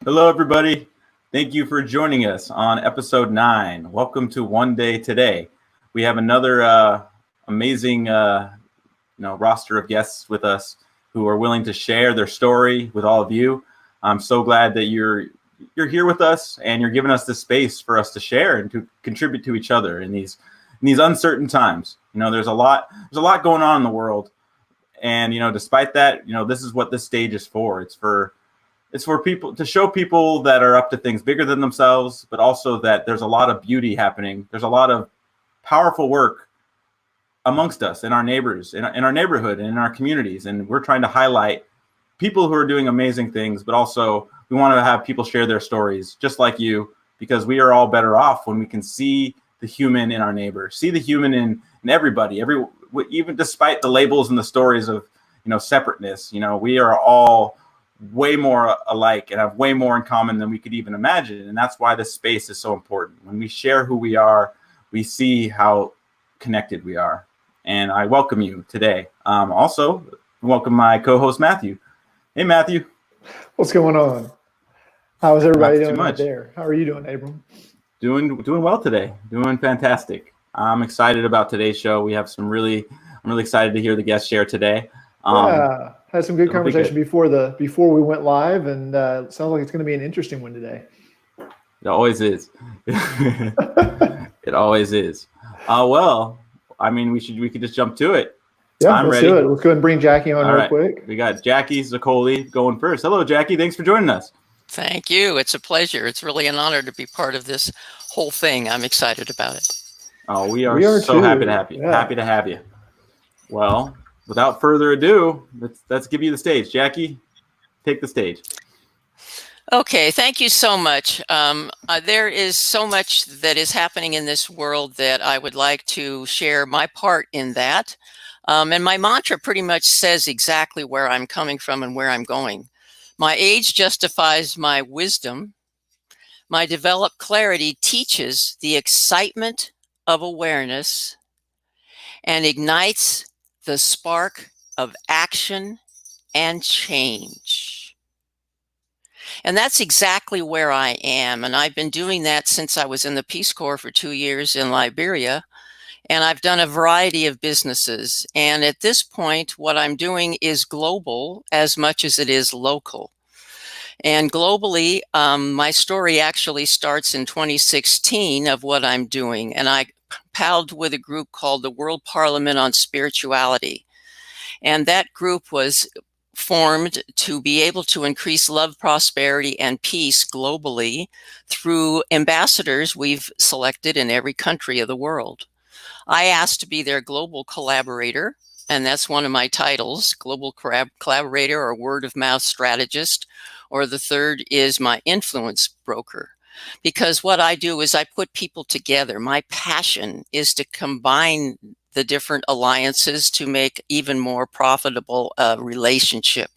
Hello, everybody. Thank you for joining us on episode 9. Welcome to One Day Today. We have another amazing, roster of guests with us who are willing to share their story with all of you. I'm so glad that you're here with us and you're giving us this space for us to share and to contribute to each other in these uncertain times. There's a lot going on in the world, and despite that, this is what this stage is for. It's for people to show people that are up to things bigger than themselves, but also that there's a lot of beauty happening. There's a lot of powerful work amongst us and our neighbors, in our neighborhood and in our communities. And we're trying to highlight people who are doing amazing things, but also we want to have people share their stories just like you, because we are all better off when we can see the human in our neighbor, see the human in everybody, even despite the labels and the stories of, separateness. We are all way more alike and have way more in common than we could even imagine. And that's why this space is so important. When we share who we are, we see how connected we are. And I welcome you today. Also, welcome my co-host, Matthew. Hey, Matthew. What's going on? How's everybody doing out there? How are you doing, Abram? Doing well today. Doing fantastic. I'm excited about today's show. We have I'm really excited to hear the guest share today. Had some good conversation before we went live, and it sounds like it's going to be an interesting one today. It always is. It always is. Well, I mean, we could just jump to it. Yeah, let's ready. Do it. Let's go ahead and bring Jacque on real quick. We got Jacque Zoccoli going first. Hello, Jacque. Thanks for joining us. Thank you. It's a pleasure. It's really an honor to be part of this whole thing. I'm excited about it. Oh, we are so too. Happy to have you. Yeah. Happy to have you. Well, without further ado, let's give you the stage. Jacque, take the stage. Okay, thank you so much. There is so much that is happening in this world that I would like to share my part in that. And my mantra pretty much says exactly where I'm coming from and where I'm going. My age justifies my wisdom. My developed clarity teaches the excitement of awareness and ignites the spark of action and change. And that's exactly where I am. And I've been doing that since I was in the Peace Corps for 2 years in Liberia. And I've done a variety of businesses. And at this point, what I'm doing is global as much as it is local. And globally, my story actually starts in 2016 of what I'm doing. And I palled with a group called the World Parliament on Spirituality. And that group was formed to be able to increase love, prosperity, and peace globally through ambassadors we've selected in every country of the world. I asked to be their global collaborator, and that's one of my titles, global collaborator or word of mouth strategist, or the third is my influence broker. Because what I do is I put people together. My passion is to combine the different alliances to make even more profitable relationship.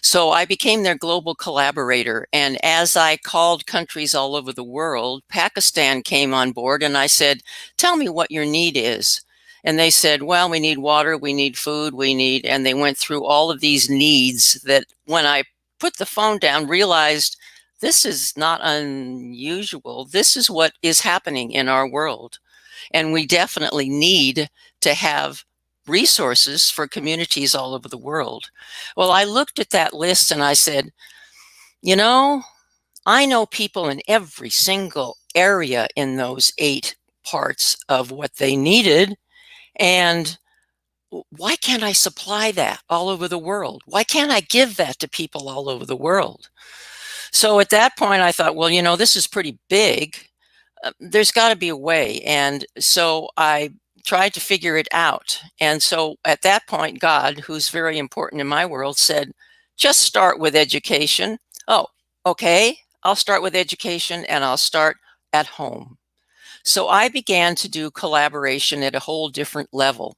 So I became their global collaborator. And as I called countries all over the world, Pakistan came on board and I said, tell me what your need is. And they said, well, we need water, we need food, and they went through all of these needs that when I put the phone down, realized this is not unusual. This is what is happening in our world. And we definitely need to have resources for communities all over the world. Well, I looked at that list and I said, I know people in every single area in those 8 parts of what they needed. And why can't I supply that all over the world? Why can't I give that to people all over the world? So at that point, I thought, well, this is pretty big. There's got to be a way. And so I tried to figure it out. And so at that point, God, who's very important in my world, said, just start with education. Oh, okay. I'll start with education and I'll start at home. So I began to do collaboration at a whole different level.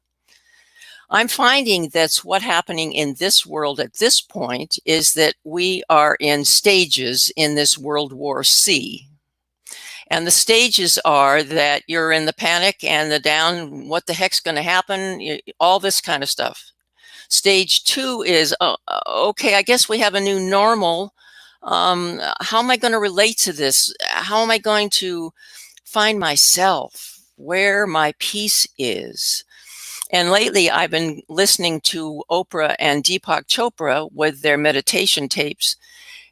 I'm finding that's what's happening in this world at this point is that we are in stages in this World War C. And the stages are that you're in the panic and the down, what the heck's going to happen, all this kind of stuff. Stage 2 is, okay, I guess we have a new normal. How am I going to relate to this? How am I going to find myself, where my peace is? And lately, I've been listening to Oprah and Deepak Chopra with their meditation tapes.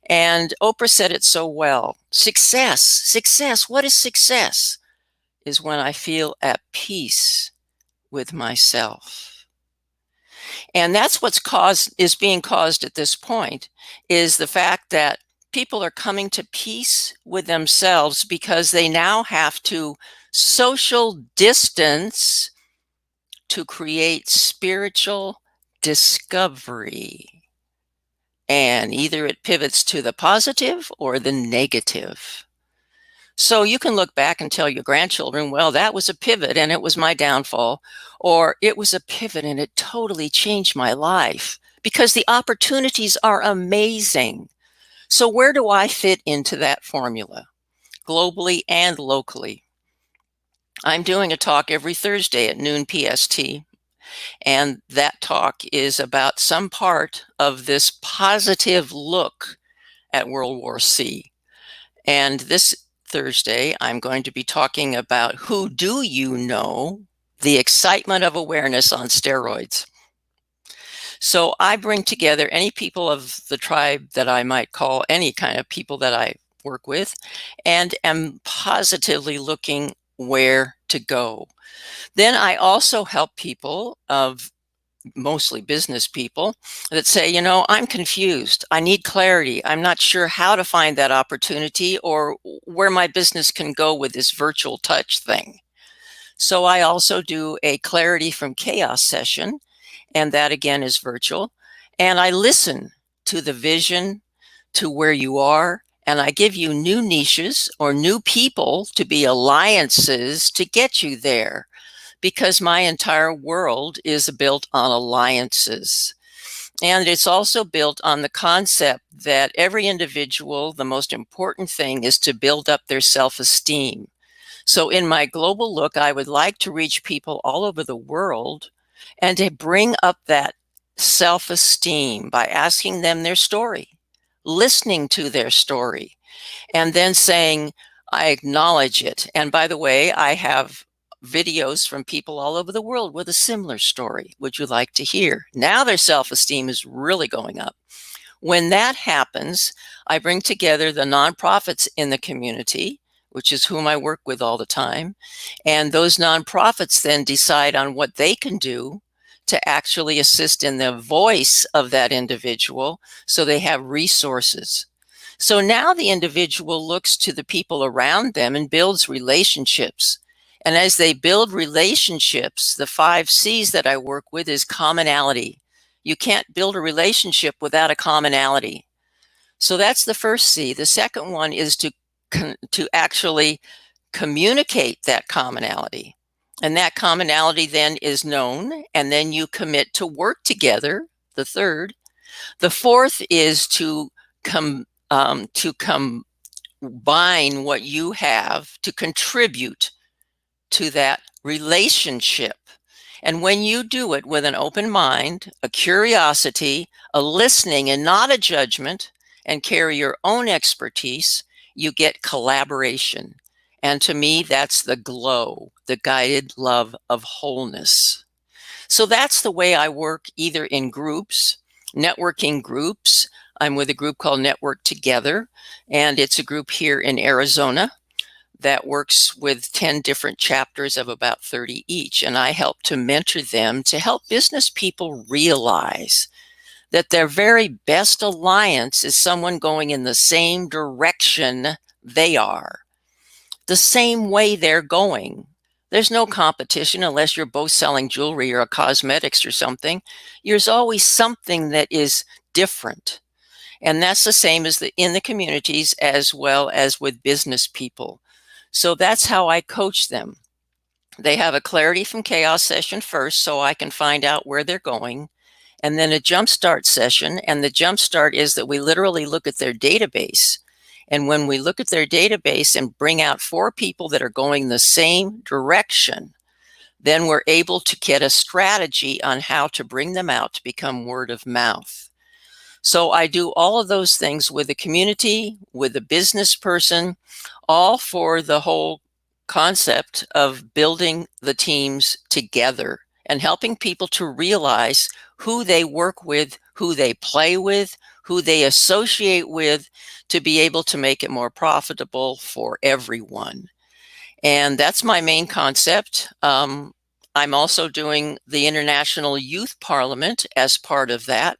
And Oprah said it so well. Success, what is success? Is when I feel at peace with myself. And that's is being caused at this point, is the fact that people are coming to peace with themselves because they now have to social distance to create spiritual discovery. And either it pivots to the positive or the negative. So you can look back and tell your grandchildren, well, that was a pivot and it was my downfall, or it was a pivot and it totally changed my life, because the opportunities are amazing. So where do I fit into that formula, globally and locally? I'm doing a talk every Thursday at noon PST, and that talk is about some part of this positive look at World War C. And this Thursday, I'm going to be talking about who do you know, the excitement of awareness on steroids. So I bring together any people of the tribe that I might call any kind of people that I work with, and am positively looking where to go. Then I also help people of mostly business people that say, you know, I'm confused. I need clarity. I'm not sure how to find that opportunity or where my business can go with this virtual touch thing. So I also do a clarity from chaos session, and that again is virtual. And I listen to the vision, to where you are, and I give you new niches or new people to be alliances to get you there, because my entire world is built on alliances. And it's also built on the concept that every individual, the most important thing is to build up their self-esteem. So in my global look, I would like to reach people all over the world and to bring up that self-esteem by asking them their story, listening to their story, and then saying, I acknowledge it. And by the way, I have videos from people all over the world with a similar story. Would you like to hear? Now their self-esteem is really going up. When that happens, I bring together the nonprofits in the community, which is whom I work with all the time. And those nonprofits then decide on what they can do to actually assist in the voice of that individual, so they have resources. So now the individual looks to the people around them and builds relationships. And as they build relationships, the 5 C's that I work with is commonality. You can't build a relationship without a commonality. So that's the first C. The second one is to actually communicate that commonality. And that commonality then is known, and then you commit to work together, the third. The fourth is to combine what you have to contribute to that relationship. And when you do it with an open mind, a curiosity, a listening and not a judgment, and carry your own expertise, you get collaboration. And to me, that's the glow, the guided love of wholeness. So that's the way I work, either in groups, networking groups. I'm with a group called Network Together, and it's a group here in Arizona that works with 10 different chapters of about 30 each. And I help to mentor them to help business people realize that their very best alliance is someone going in the same direction they are, the same way they're going. There's no competition unless you're both selling jewelry or cosmetics or something. There's always something that is different. And that's the same as in the communities as well as with business people. So that's how I coach them. They have a clarity from chaos session first, so I can find out where they're going, and then a jumpstart session. And the jumpstart is that we literally look at their database. And when we look at their database and bring out 4 people that are going the same direction, then we're able to get a strategy on how to bring them out to become word of mouth. So I do all of those things with the community, with the business person, all for the whole concept of building the teams together and helping people to realize who they work with, who they play with, who they associate with, to be able to make it more profitable for everyone. And that's my main concept. I'm also doing the International Youth Parliament as part of that.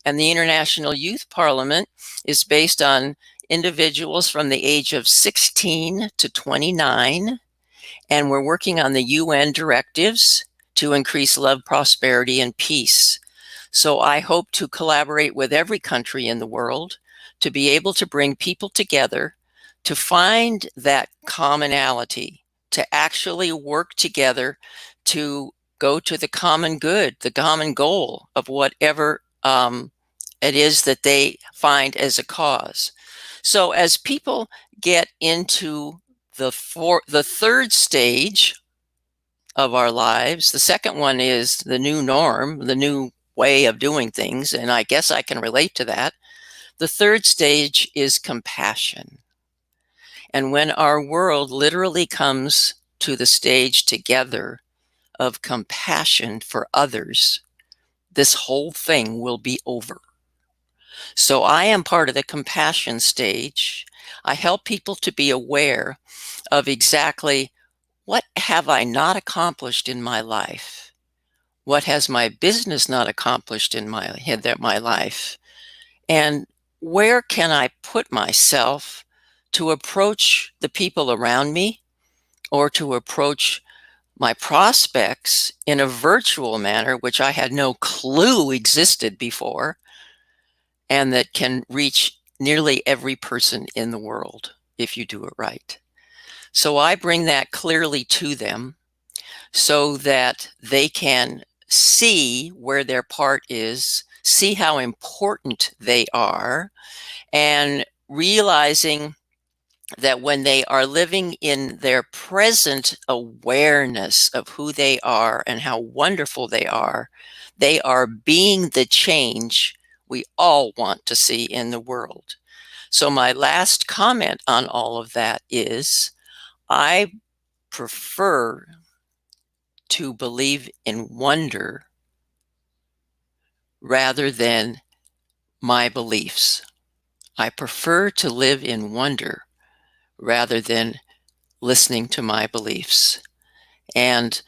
And the International Youth Parliament is based on individuals from the age of 16 to 29. And we're working on the UN directives to increase love, prosperity, and peace. So I hope to collaborate with every country in the world to be able to bring people together to find that commonality, to actually work together to go to the common good, the common goal of whatever it is that they find as a cause. So as people get into the third stage of our lives, the second one is the new norm, the new way of doing things, and I guess I can relate to that. The third stage is compassion. And when our world literally comes to the stage together of compassion for others, this whole thing will be over. So I am part of the compassion stage. I help people to be aware of exactly what have I not accomplished in my life? What has my business not accomplished in my life? And where can I put myself to approach the people around me or to approach my prospects in a virtual manner, which I had no clue existed before, and that can reach nearly every person in the world if you do it right. So I bring that clearly to them so that they can see where their part is, see how important they are, and realizing that when they are living in their present awareness of who they are and how wonderful they are being the change we all want to see in the world. So my last comment on all of that is I prefer to believe in wonder rather than my beliefs. I prefer to live in wonder rather than listening to my beliefs. And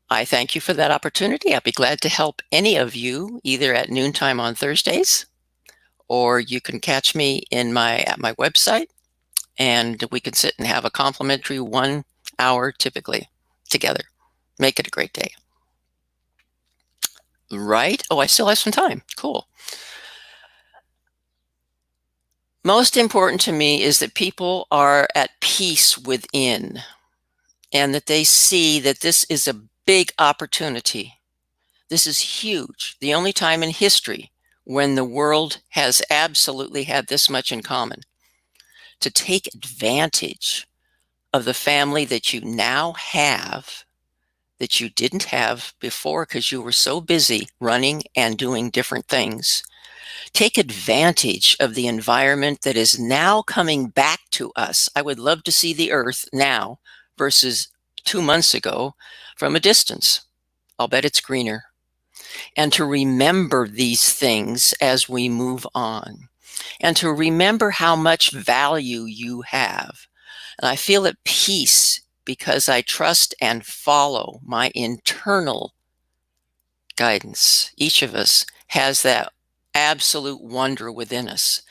I thank you for that opportunity. I'll be glad to help any of you either at noontime on Thursdays, or you can catch me at my website, and we can sit and have a complimentary 1 hour typically together. Make it a great day. Right? Oh, I still have some time. Cool. Most important to me is that people are at peace within and that they see that this is a big opportunity. This is huge. The only time in history when the world has absolutely had this much in common. To take advantage of the family that you now have that you didn't have before because you were so busy running and doing different things. Take advantage of the environment that is now coming back to us. I would love to see the earth now versus 2 months ago from a distance. I'll bet it's greener. And to remember these things as we move on. And to remember how much value you have. And I feel at peace because I trust and follow my internal guidance. Each of us has that absolute wonder within us.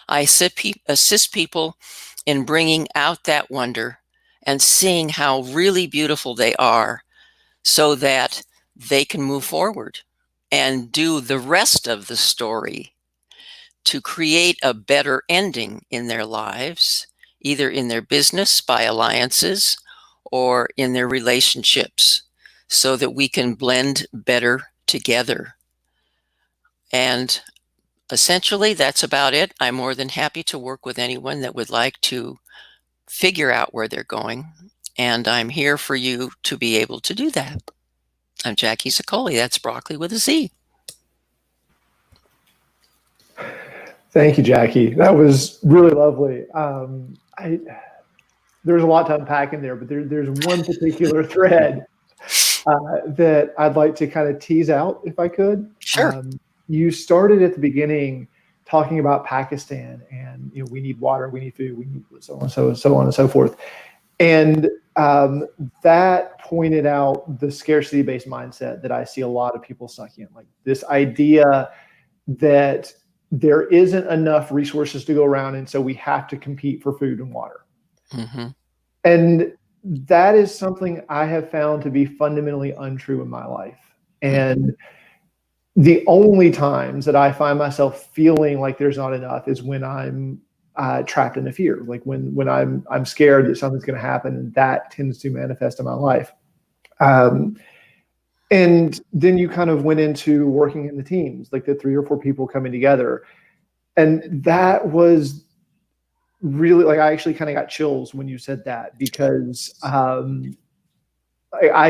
I assist people in bringing out that wonder and seeing how really beautiful they are so that they can move forward and do the rest of the story to create a better ending in their lives, either in their business by alliances or in their relationships, so that we can blend better together. And essentially, that's about it. I'm more than happy to work with anyone that would like to figure out where they're going. And I'm here for you to be able to do that. I'm Jacque Zoccoli. That's broccoli with a Z. Thank you, Jackie. That was really lovely. There's a lot to unpack in there, but there's one particular thread that I'd like to kind of tease out, if I could. Sure. You started at the beginning talking about Pakistan, and we need water, we need food, we need so on and so forth, and that pointed out the scarcity-based mindset that I see a lot of people stuck in, like this idea that there isn't enough resources to go around, and so we have to compete for food and water. Mm-hmm. And that is something I have found to be fundamentally untrue in my life. And the only times that I find myself feeling like there's not enough is when I'm trapped in a fear, like when I'm scared that something's going to happen, and that tends to manifest in my life. And then you kind of went into working in the teams, like the 3 or 4 people coming together. And that was really, like, I actually kind of got chills when you said that, because I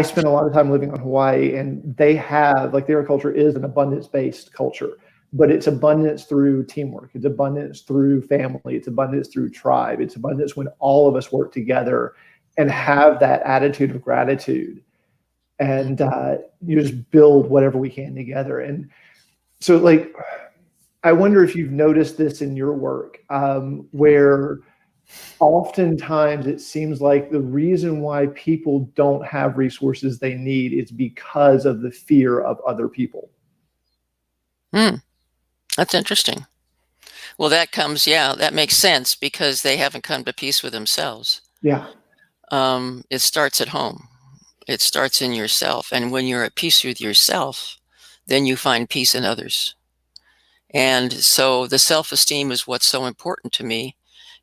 spent a lot of time living on Hawaii, and they have, like, their culture is an abundance-based culture, but it's abundance through teamwork. It's abundance through family. It's abundance through tribe. It's abundance when all of us work together and have that attitude of gratitude, and you just build whatever we can together. And so, like, I wonder if you've noticed this in your work, where oftentimes it seems like the reason why people don't have resources they need is because of the fear of other people. That's interesting. Well, that makes sense, because they haven't come to peace with themselves. Yeah. It starts at home. It starts in yourself. And when you're at peace with yourself, then you find peace in others. And so the self-esteem is what's so important to me,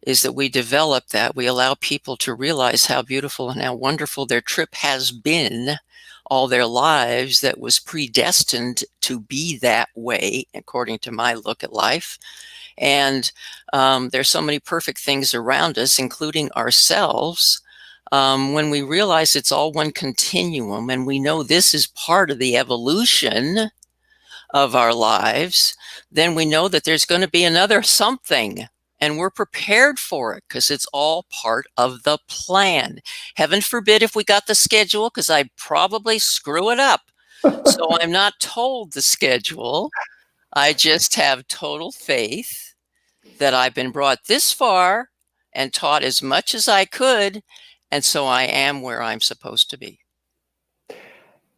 is that we develop that. We allow people to realize how beautiful and how wonderful their trip has been all their lives, that was predestined to be that way, according to my look at life. And there's so many perfect things around us, including ourselves. When we realize it's all one continuum, and we know this is part of the evolution of our lives, then we know that there's going to be another something, and we're prepared for it, because it's all part of the plan. Heaven forbid if we got the schedule, because I'd probably screw it up. So I'm not told the schedule. I just have total faith that I've been brought this far and taught as much as I could, and so I am where I'm supposed to be.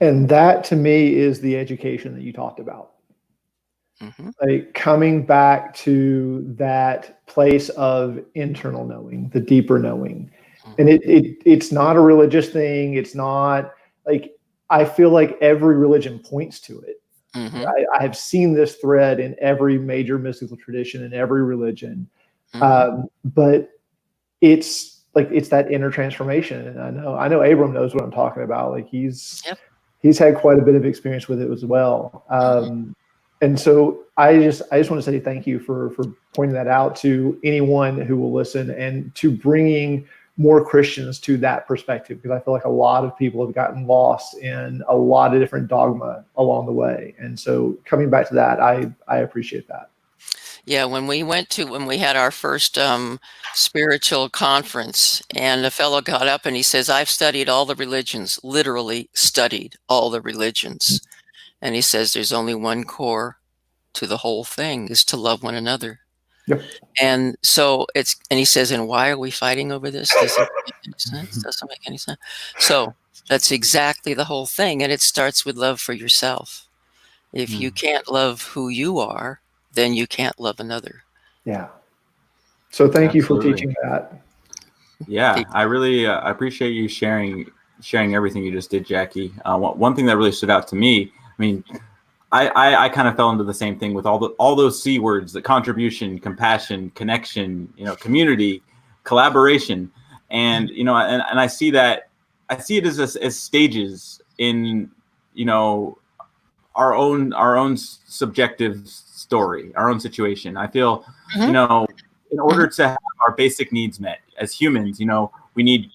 And that, to me, is the education that you talked about. Mm-hmm. Like, coming back to that place of internal knowing, the deeper knowing. And it's not a religious thing. It's not like, I feel like every religion points to it. Mm-hmm. I have seen this thread in every major mystical tradition, in every religion. Mm-hmm. But it's like, it's that inner transformation. And I know Abram knows what I'm talking about. Like, he's had quite a bit of experience with it as well. And so I just want to say thank you for pointing that out to anyone who will listen, and to bringing more Christians to that perspective, because I feel like a lot of people have gotten lost in a lot of different dogma along the way. And so coming back to that, I appreciate that. Yeah, when we had our first spiritual conference, and a fellow got up and he says, "I've studied all the religions," literally studied all the religions. And he says, there's only one core to the whole thing, is to love one another. Yep. And so and he says, and why are we fighting over this? Doesn't make any sense. Doesn't make any sense. So that's exactly the whole thing. And it starts with love for yourself. If you can't love who you are, then you can't love another. Yeah. So thank you for Absolutely. teaching that. Yeah, I really I appreciate you sharing everything you just did, Jackie. One thing that really stood out to me, I mean, I kind of fell into the same thing with all those C words: the contribution, compassion, connection, community, collaboration, and and I see it as stages in our own subjective story, our own situation. I feel in order to have our basic needs met as humans, we need.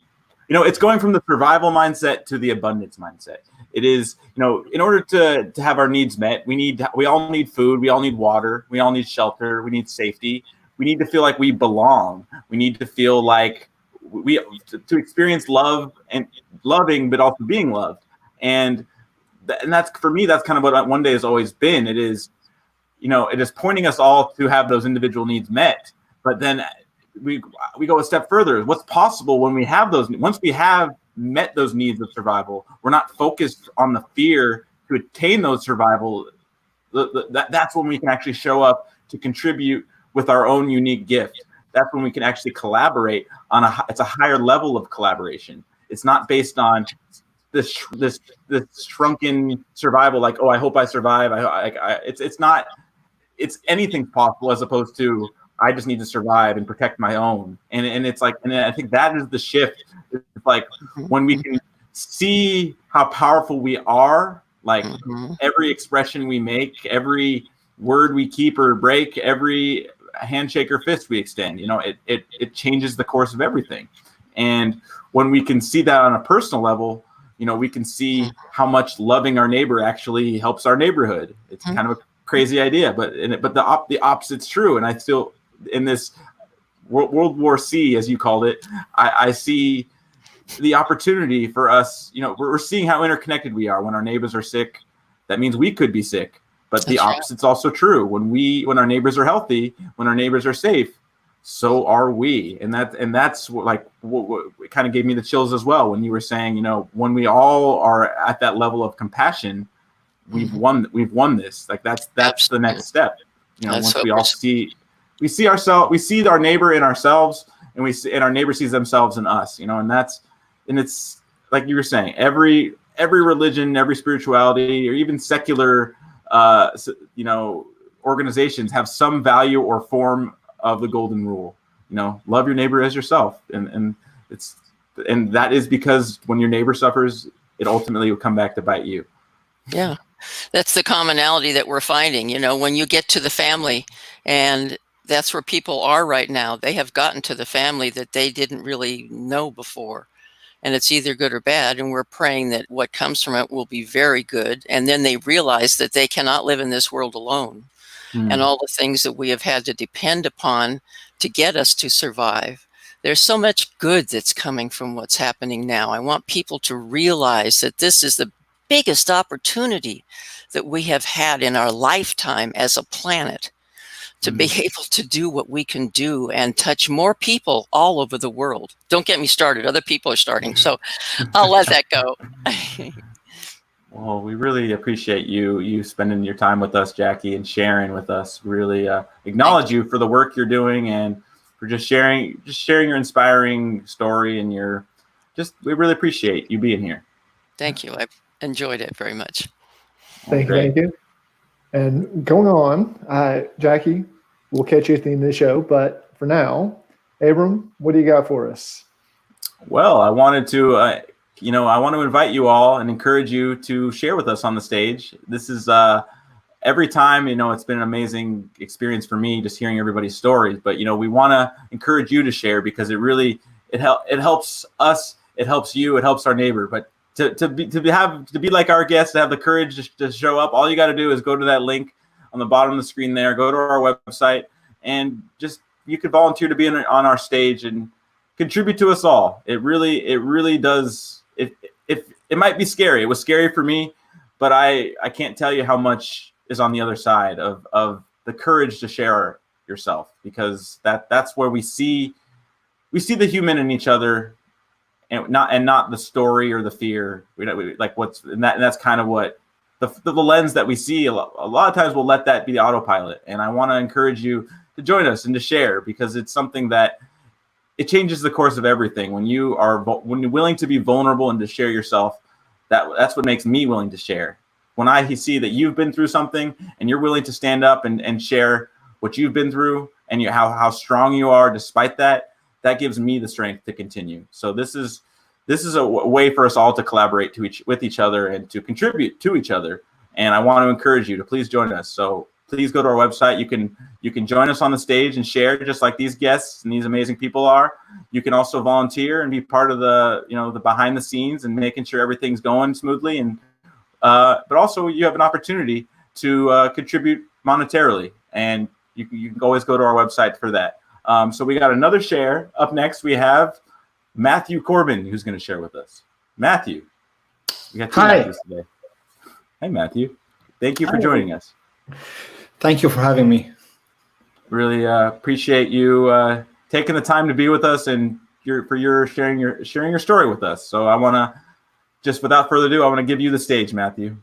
It's going from the survival mindset to the abundance mindset. It is, in order to have our needs met, we all need food, we all need water, we all need shelter, we need safety. We need to feel like we belong. We need to feel like to experience love and loving, but also being loved. And that's, for me, that's kind of what One Day has always been. It is, it is pointing us all to have those individual needs met. But then we go a step further. What's possible when we have those, once we have met those needs of survival, we're not focused on the fear to attain those survival. That's when we can actually show up to contribute with our own unique gift. That's when we can actually collaborate on it's a higher level of collaboration. It's not based on this shrunken survival, like, oh, I hope I survive. It's not. It's anything possible, as opposed to I just need to survive and protect my own. And it's like, and I think that is the shift. It's like when we can see how powerful we are, like every expression we make, every word we keep or break, every handshake or fist we extend, it changes the course of everything. And when we can see that on a personal level, we can see how much loving our neighbor actually helps our neighborhood. It's kind of a crazy idea, but the opposite's true. And I still, in this World War C, as you called it, I see the opportunity for us. We're seeing how interconnected we are. When our neighbors are sick, that means we could be sick. But the opposite's also true. When our neighbors are healthy, when our neighbors are safe, so are we. And that's what kind of gave me the chills as well, when you were saying, when we all are at that level of compassion, we've won this. Like that's the next step. Once we all we see our neighbor in ourselves, and our neighbor sees themselves in us. And it's like you were saying, every religion, every spirituality, or even secular organizations have some value or form of the golden rule. Love your neighbor as yourself, and that is because when your neighbor suffers, it ultimately will come back to bite you. Yeah, that's the commonality that we're finding. When you get to the family, and that's where people are right now. They have gotten to the family that they didn't really know before. And it's either good or bad. And we're praying that what comes from it will be very good. And then they realize that they cannot live in this world alone. And all the things that we have had to depend upon to get us to survive. There's so much good that's coming from what's happening now. I want people to realize that this is the biggest opportunity that we have had in our lifetime as a planet, to be able to do what we can do and touch more people all over the world. Don't get me started. Other people are starting. So I'll let that go. Well, we really appreciate you spending your time with us, Jacque, and sharing with us. Really acknowledge you for the work you're doing, and for just sharing your inspiring story, and we really appreciate you being here. Thank you. I've enjoyed it very much. Thank you. And going on, Jacque, we'll catch you at the end of the show. But for now, Abram, what do you got for us? Well, I wanted to, I want to invite you all and encourage you to share with us on the stage. This is every time, it's been an amazing experience for me just hearing everybody's stories. But we want to encourage you to share, because it helps us, it helps you, it helps our neighbor. But to be like our guests, to have the courage to show up, all you got to do is go to that link on the bottom of the screen there, go to our website, and you could volunteer to be on our stage and contribute to us all. It really does. It might be scary. It was scary for me, but I can't tell you how much is on the other side of the courage to share yourself, because that's where we see the human in each other, and not the story or the fear. And that's kind of what the lens that we see. A lot of times we'll let that be the autopilot. And I want to encourage you to join us and to share, because it's something that it changes the course of everything. When you're willing to be vulnerable and to share yourself, that's what makes me willing to share. When I see that you've been through something and you're willing to stand up and share what you've been through, and how strong you are despite that gives me the strength to continue. So this is a way for us all to collaborate with each other and to contribute to each other. And I want to encourage you to please join us. So please go to our website. You can join us on the stage and share, just like these guests and these amazing people are. You can also volunteer and be part of the behind the scenes and making sure everything's going smoothly. And but also you have an opportunity to contribute monetarily, and you can always go to our website for that. So we got another share. Up next, we have Matthew Korban, who's going to share with us. Matthew, we got two Matthews today. Hey, Matthew. Thank you for joining us. Thank you for having me. Really appreciate you taking the time to be with us and for sharing your story with us. So I want to, just without further ado, I want to give you the stage, Matthew.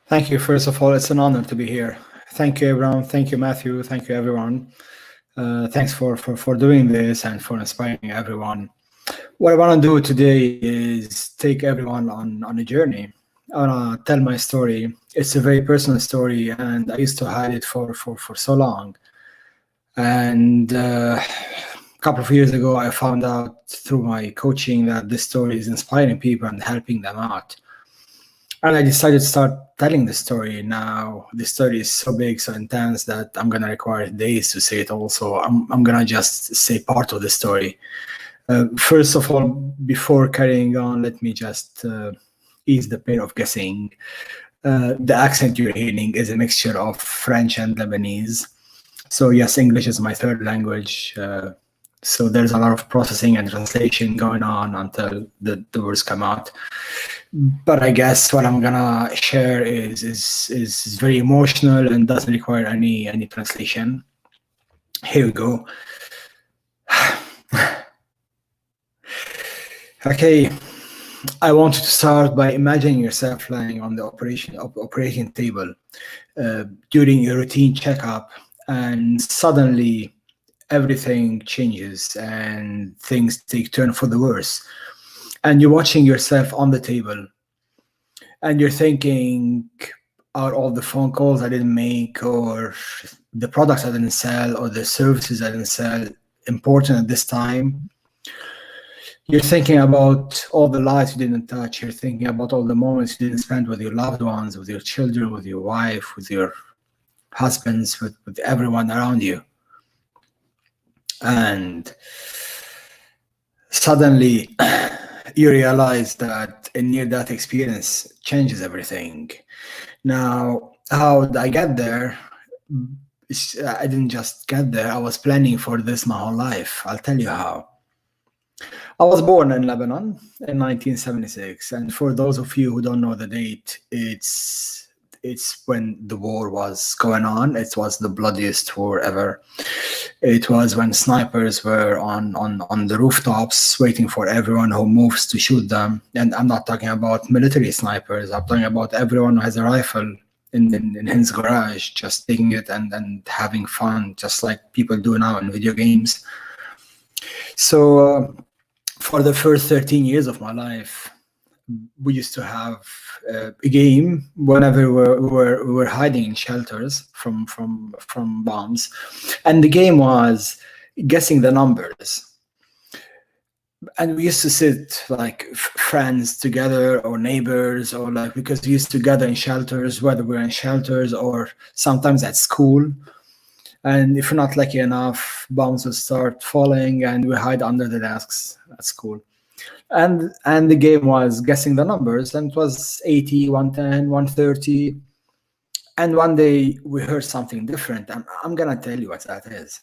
Thank you. First of all, it's an honor to be here. Thank you, everyone. Thank you, Matthew. Thank you, everyone. Thanks for doing this and for inspiring everyone. What I want to do today is take everyone on a journey. I want to tell my story. It's a very personal story, and I used to hide it for so long. And a couple of years ago, I found out through my coaching that this story is inspiring people and helping them out. And I decided to start telling the story. Now, the story is so big, so intense that I'm going to require days to say it all. So I'm going to just say part of the story. First of all, before carrying on, let me just ease the pain of guessing. The accent you're hearing is a mixture of French and Lebanese. So yes, English is my third language. So there's a lot of processing and translation going on until the words come out. But I guess what I'm gonna share is very emotional and doesn't require any translation. Here we go. Okay, I want you to start by imagining yourself lying on the operating table during your routine checkup, and suddenly everything changes and things take turn for the worse. And you're watching yourself on the table, and you're thinking, are all the phone calls I didn't make, or the products I didn't sell, or the services I didn't sell important at this time? You're thinking about all the lives you didn't touch. You're thinking about all the moments you didn't spend with your loved ones, with your children, with your wife, with your husbands, with everyone around you. And suddenly you realize that a near-death experience changes everything. Now, how did I get there? I didn't just get there. I was planning for this my whole life. I'll tell you how. I was born in Lebanon in 1976, and for those of you who don't know the date, it's when the war was going on. It was the bloodiest war ever. It was when snipers were on the rooftops waiting for everyone who moves to shoot them. And I'm not talking about military snipers. I'm talking about everyone who has a rifle in his garage, just taking it and having fun, just like people do now in video games. So for the first 13 years of my life, we used to have a game whenever we were hiding in shelters from bombs, and the game was guessing the numbers. And we used to sit like friends together, or neighbors, or like, because we used to gather in shelters, whether we're in shelters or sometimes at school. And if you're not lucky enough, bombs will start falling, and we hide under the desks at school. And the game was guessing the numbers, and it was 80, 110, 130. And one day we heard something different, and I'm gonna tell you what that is.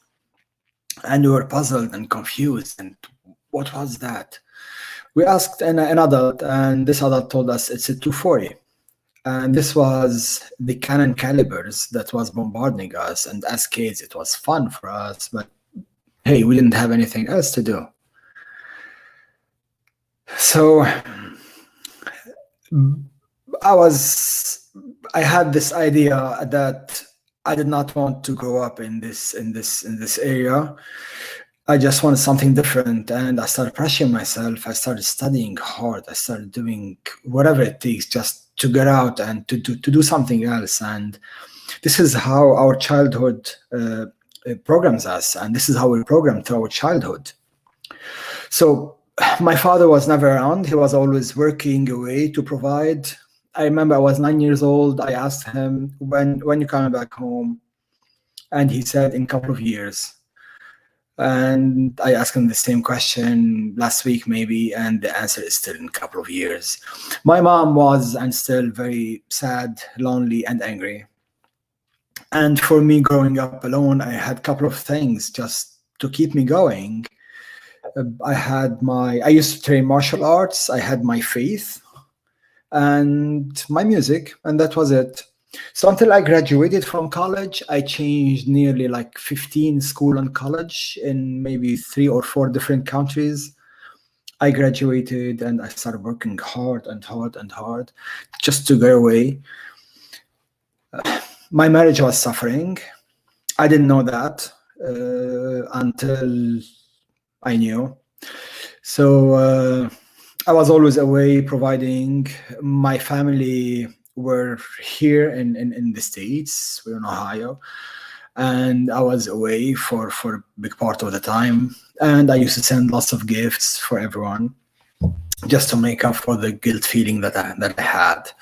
And we were puzzled and confused, and what was that? We asked an adult, and this adult told us it's a 240. And this was the cannon calibers that was bombarding us. And as kids, it was fun for us, but hey, we didn't have anything else to do. So I had this idea that I did not want to grow up in this area. I just wanted something different, and I started pressuring myself. I started studying hard. I started doing whatever it takes just to get out and to do something else. And this is how our childhood programs us, and this is how we program through our childhood. So my father was never around. He was always working away to provide. I remember I was 9 years old. I asked him, when you coming back home? And he said, in a couple of years. And I asked him the same question last week, maybe, and the answer is still in a couple of years. My mom was and still very sad, lonely, and angry. And for me, growing up alone, I had a couple of things just to keep me going. I used to train martial arts. I had my faith and my music, and that was it. So until I graduated from college, I changed nearly like 15 school and college in maybe 3 or 4 different countries. I graduated and I started working hard and hard and hard just to get away. My marriage was suffering. I didn't know that until I knew. So I was always away providing. My family were here in the States. We're in Ohio. And I was away for a big part of the time. And I used to send lots of gifts for everyone just to make up for the guilt feeling that I had.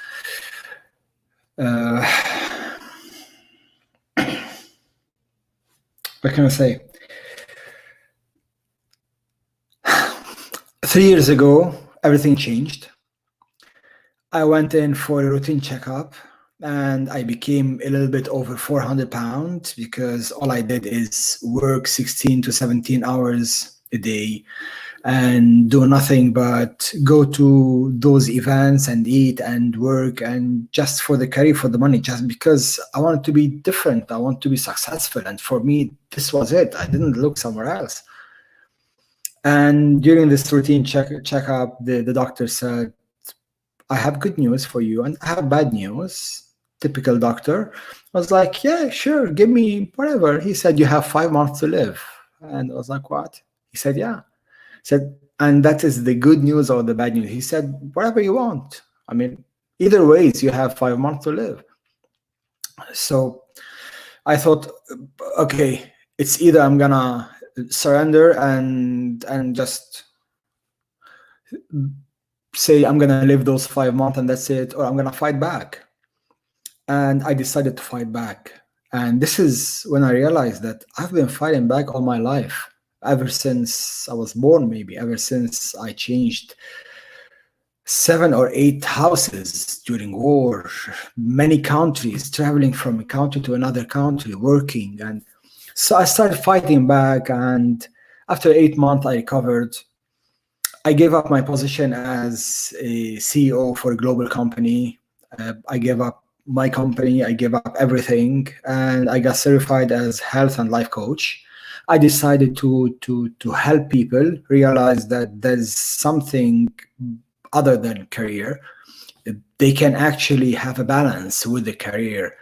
What can I say? 3 years ago, everything changed. I went in for a routine checkup and I became a little bit over 400 pounds because all I did is work 16 to 17 hours a day and do nothing but go to those events and eat and work, and just for the career, for the money, just because I wanted to be different. I want to be successful. And for me, this was it. I didn't look somewhere else. And during this routine checkup, the doctor said, I have good news for you and I have bad news. Typical doctor. I was like, yeah, sure, give me whatever. He said, you have 5 months to live. And I was like, what? He said, yeah. He said, and that is the good news or the bad news? He said, whatever you want. I mean, either ways, you have 5 months to live. So I thought, okay, it's either I'm gonna surrender and just say I'm gonna live those 5 months and that's it, or I'm gonna fight back. And I decided to fight back. And this is when I realized that I've been fighting back all my life, ever since I was born, maybe ever since I changed 7 or 8 houses during war, many countries, traveling from a country to another country, working. And so I started fighting back. And after 8 months, I recovered. I gave up my position as a CEO for a global company. I gave up my company. I gave up everything. And I got certified as health and life coach. I decided to help people realize that there's something other than career. They can actually have a balance with the career.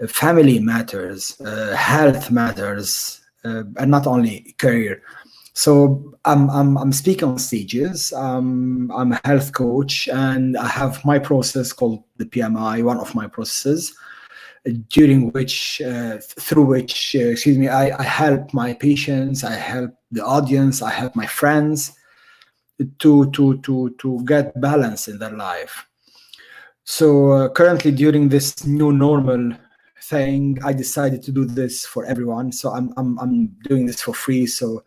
Family matters, health matters, and not only career. So I'm speaking on stages. I'm a health coach, and I have my process called the PMI, one of my processes, during which, through which, I help my patients, I help the audience, I help my friends to get balance in their life. So currently, during this new normal thing, I decided to do this for everyone. So I'm doing this for free. So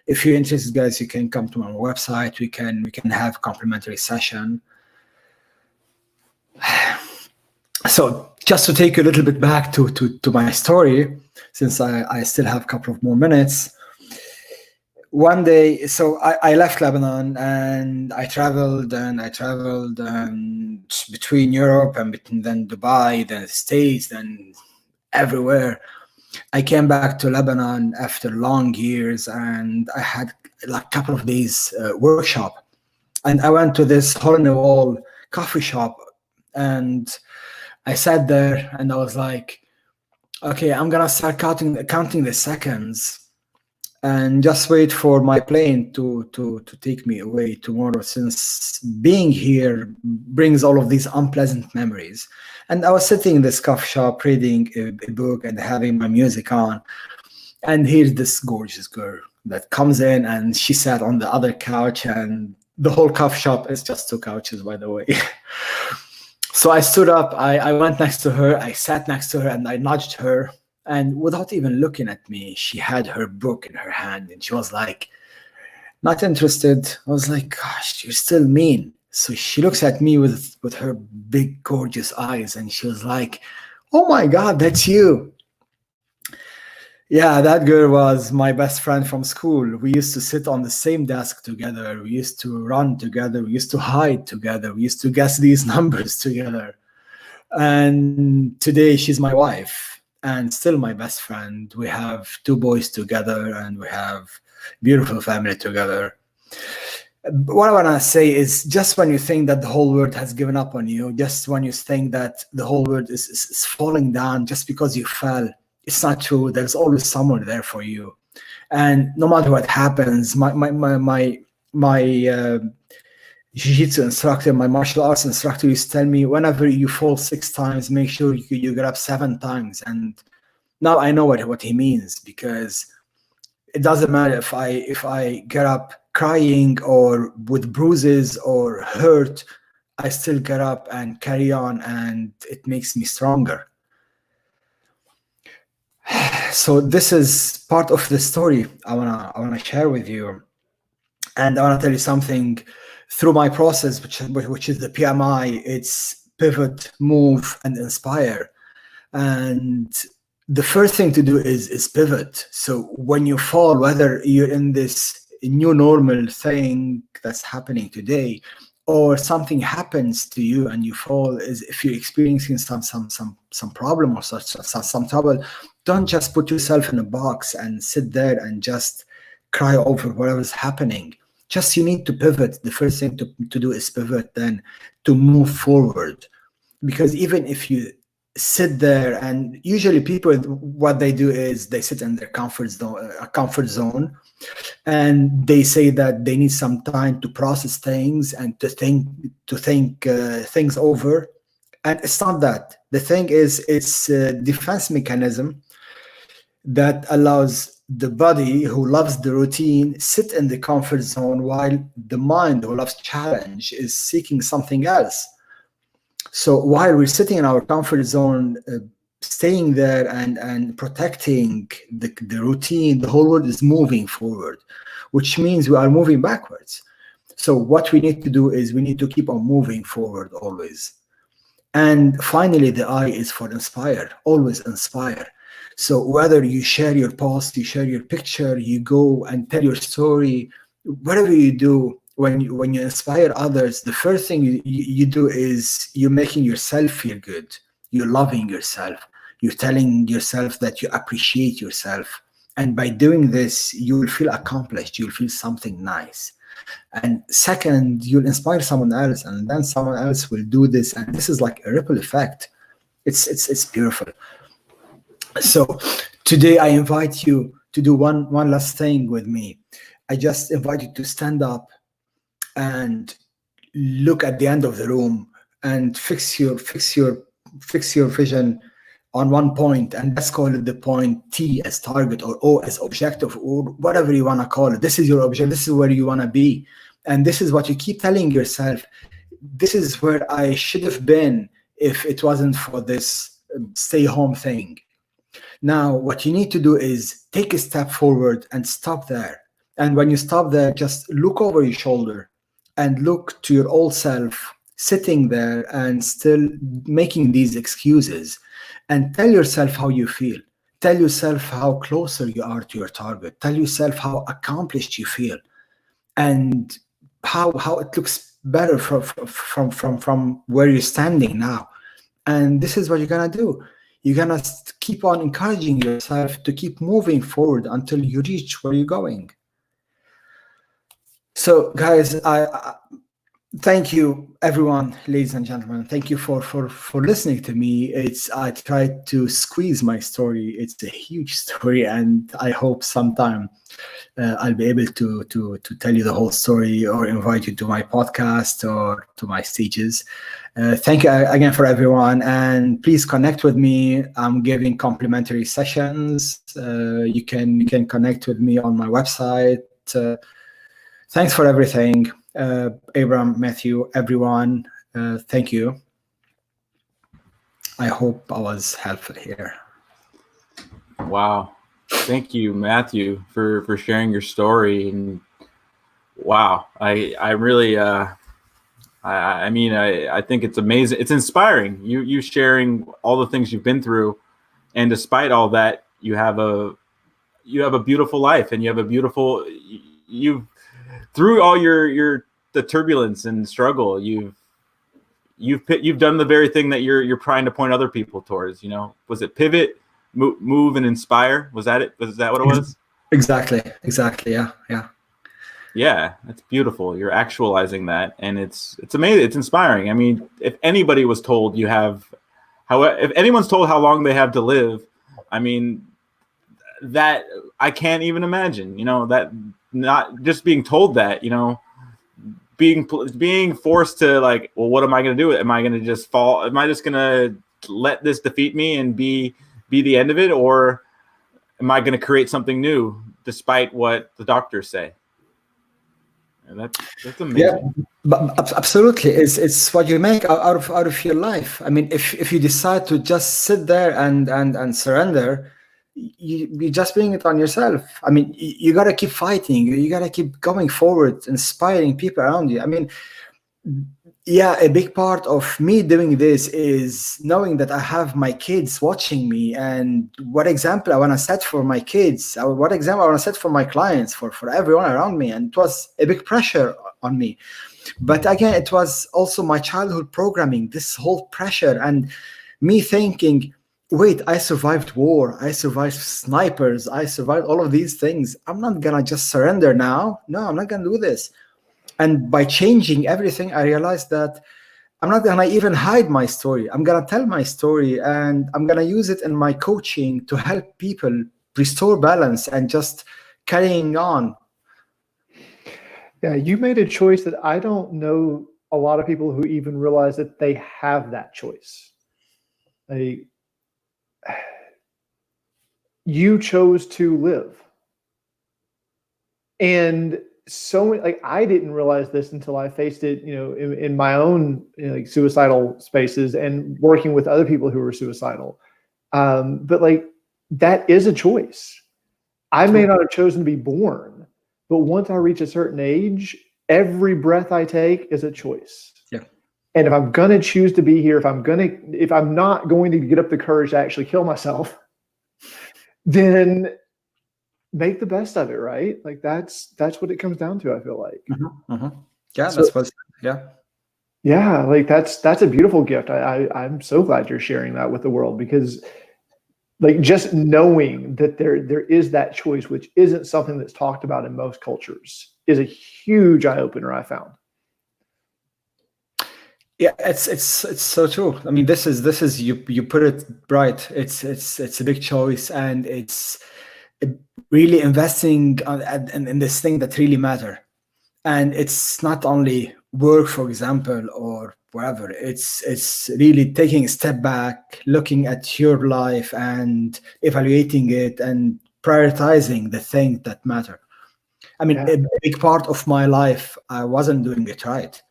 if you're interested, guys, you can come to my website. We can have a complimentary session. So just to take you a little bit back to my story, since I still have a couple of more minutes. One day, so I left Lebanon and I traveled between Europe and between then Dubai, then the States, then everywhere. I came back to Lebanon after long years, and I had like a couple of days workshop. And I went to this hole-in-the-wall coffee shop, and I sat there and I was like, okay, I'm gonna start counting the seconds and just wait for my plane to take me away tomorrow, since being here brings all of these unpleasant memories. And I was sitting in this coffee shop reading a book and having my music on, and here's this gorgeous girl that comes in, and she sat on the other couch, and the whole coffee shop is just 2 couches, by the way. So I stood up, I went next to her, I sat next to her, and I nudged her, And without even looking at me, she had her book in her hand and she was like, not interested. I was like, gosh, you're still mean. So she looks at me with her big, gorgeous eyes and she was like, oh my God, that's you. Yeah, that girl was my best friend from school. We used to sit on the same desk together. We used to run together. We used to hide together. We used to guess these numbers together. And today she's my wife and still my best friend. We have 2 boys together and we have beautiful family together. What I want to say is, just when you think that the whole world has given up on you, just when you think that the whole world is falling down just because you fell, it's not true. There's always someone there for you. And no matter what happens, my jiu-jitsu instructor, my martial arts instructor used to tell me, whenever you fall 6 times, make sure you get up 7 times. And now I know what he means, because it doesn't matter if I get up crying or with bruises or hurt, I still get up and carry on, and it makes me stronger. So this is part of the story I wanna share with you, and I wanna tell you something. Through my process, which is the PMI, it's pivot, move, and inspire. And the first thing to do is pivot. So when you fall, whether you're in this new normal thing that's happening today, or something happens to you and you fall, is if you're experiencing some problem or some trouble, don't just put yourself in a box and sit there and just cry over whatever's happening. Just, you need to pivot. The first thing to do is pivot, then to move forward. Because even if you sit there, and usually people, what they do is they sit in their comfort zone, and they say that they need some time to process things and to think things over. And it's not that. The thing is, it's a defense mechanism that allows the body, who loves the routine, sit in the comfort zone, while the mind, who loves challenge, is seeking something else. So while we're sitting in our comfort zone, staying there and protecting the routine, the whole world is moving forward, which means we are moving backwards. So what we need to do is we need to keep on moving forward always. And finally, the I is for inspire. Always inspire. So whether you share your post, you share your picture, you go and tell your story, whatever you do, when you inspire others, the first thing you do is you're making yourself feel good. You're loving yourself. You're telling yourself that you appreciate yourself. And by doing this, you will feel accomplished. You'll feel something nice. And second, you'll inspire someone else, and then someone else will do this. And this is like a ripple effect. It's beautiful. So today I invite you to do one last thing with me. I just invite you to stand up and look at the end of the room and fix your vision on one point, and let's call it the point T as target, or O as objective, or whatever you want to call it. This is your objective. This is where you want to be, and this is what you keep telling yourself. This is where I should have been if it wasn't for this stay home thing. Now, what you need to do is take a step forward and stop there. And when you stop there, just look over your shoulder and look to your old self sitting there and still making these excuses, and tell yourself how you feel. Tell yourself how closer you are to your target. Tell yourself how accomplished you feel, and how it looks better from where you're standing now. And this is what you're gonna do. You're gonna keep on encouraging yourself to keep moving forward until you reach where you're going. So guys, I thank you, everyone, ladies and gentlemen. Thank you for listening to me. I tried to squeeze my story. It's a huge story, and I hope sometime I'll be able to tell you the whole story, or invite you to my podcast or to my stages. Thank you again for everyone, and please connect with me. I'm giving complimentary sessions. You can connect with me on my website. Thanks for everything. Abraham, Matthew, everyone, thank you. I hope I was helpful here. Wow. Thank you, Matthew, for sharing your story. And wow, I really I think it's amazing. It's inspiring. You sharing all the things you've been through, and despite all that, you have a beautiful life, and you have a beautiful you've through all the turbulence and struggle, you've done the very thing that you're trying to point other people towards. Was it pivot, move, and inspire? Was that it? Was that what it was? Exactly. Yeah, that's beautiful. You're actualizing that, and it's amazing. It's inspiring. I mean, if anybody was told if anyone's told how long they have to live, I mean, that I can't even imagine. That not just being told that. Being forced to like, well, what am I going to do? Am I going to just fall? Am I just going to let this defeat me and be the end of it, or am I going to create something new despite what the doctors say? And that's amazing. Yeah, but absolutely, it's what you make out of your life. I mean, if you decide to just sit there and surrender, you're just doing it on yourself. I mean, you got to keep fighting. You got to keep going forward, inspiring people around you. I mean, yeah, a big part of me doing this is knowing that I have my kids watching me, and what example I want to set for my kids, what example I want to set for my clients, for everyone around me. And it was a big pressure on me. But again, it was also my childhood programming, this whole pressure, and me thinking, wait, I survived war, I survived snipers, I survived all of these things. I'm not gonna just surrender now. No, I'm not gonna do this. And by changing everything, I realized that I'm not gonna even hide my story. I'm gonna tell my story, and I'm gonna use it in my coaching to help people restore balance and just carrying on. Yeah, you made a choice that I don't know a lot of people who even realize that they have that choice. You chose to live. And so like I didn't realize this until I faced it, in my own like suicidal spaces and working with other people who were suicidal. But like that is a choice. I may not have chosen to be born, but once I reach a certain age, every breath I take is a choice. Yeah. And if I'm gonna choose to be here, if I'm not going to get up the courage to actually kill myself, then make the best of it, right? Like that's what it comes down to, I feel like. Mm-hmm, mm-hmm. Yeah, so, that's what. Yeah, like that's a beautiful gift. I'm so glad you're sharing that with the world, because like just knowing that there is that choice, which isn't something that's talked about in most cultures, is a huge eye opener, I found. Yeah, it's so true. I mean, this is you put it right. It's a big choice, and it's really investing in this thing that really matter. And it's not only work, for example, or whatever. It's really taking a step back, looking at your life and evaluating it and prioritizing the things that matter. I mean, a big part of my life, I wasn't doing it right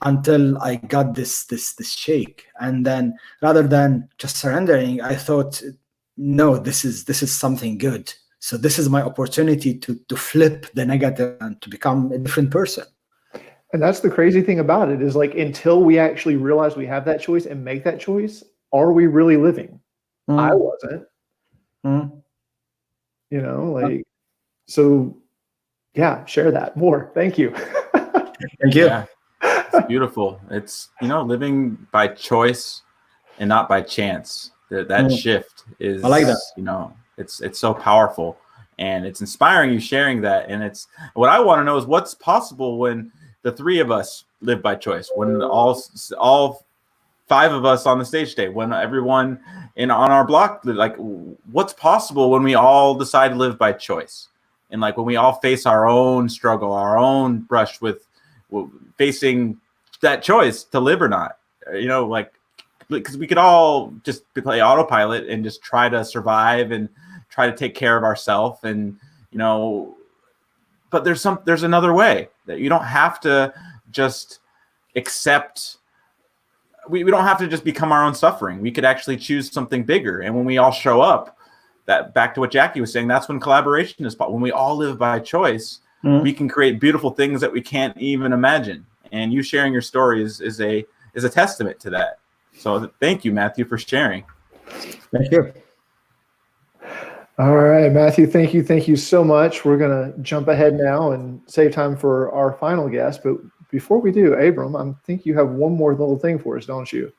until I got this shake. And then rather than just surrendering, I thought, no, this is something good. So this is my opportunity to flip the negative and to become a different person. And that's the crazy thing about it, is like, until we actually realize we have that choice and make that choice, are we really living? I wasn't. So yeah, share that more. Thank you. Thank you. Yeah, it's beautiful. It's, living by choice and not by chance. That shift is, I like that. It's so powerful, and it's inspiring you sharing that. And it's what I want to know is what's possible when the three of us live by choice, when all five of us on the stage today, when everyone on our block, like what's possible when we all decide to live by choice, and like when we all face our own struggle, our own brush with facing that choice to live or not, like, because we could all just play autopilot and just try to survive and try to take care of ourselves, and but there's another way, that you don't have to just accept. We don't have to just become our own suffering. We could actually choose something bigger. And when we all show up that back to what Jackie was saying, that's when collaboration is possible. When we all live by choice, we can create beautiful things that we can't even imagine. And you sharing your stories is a testament to that. So thank you, Matthew, for sharing. Thank you. All right, Matthew, thank you so much. We're going to jump ahead now and save time for our final guest. But before we do, Abram, I think you have one more little thing for us, don't you?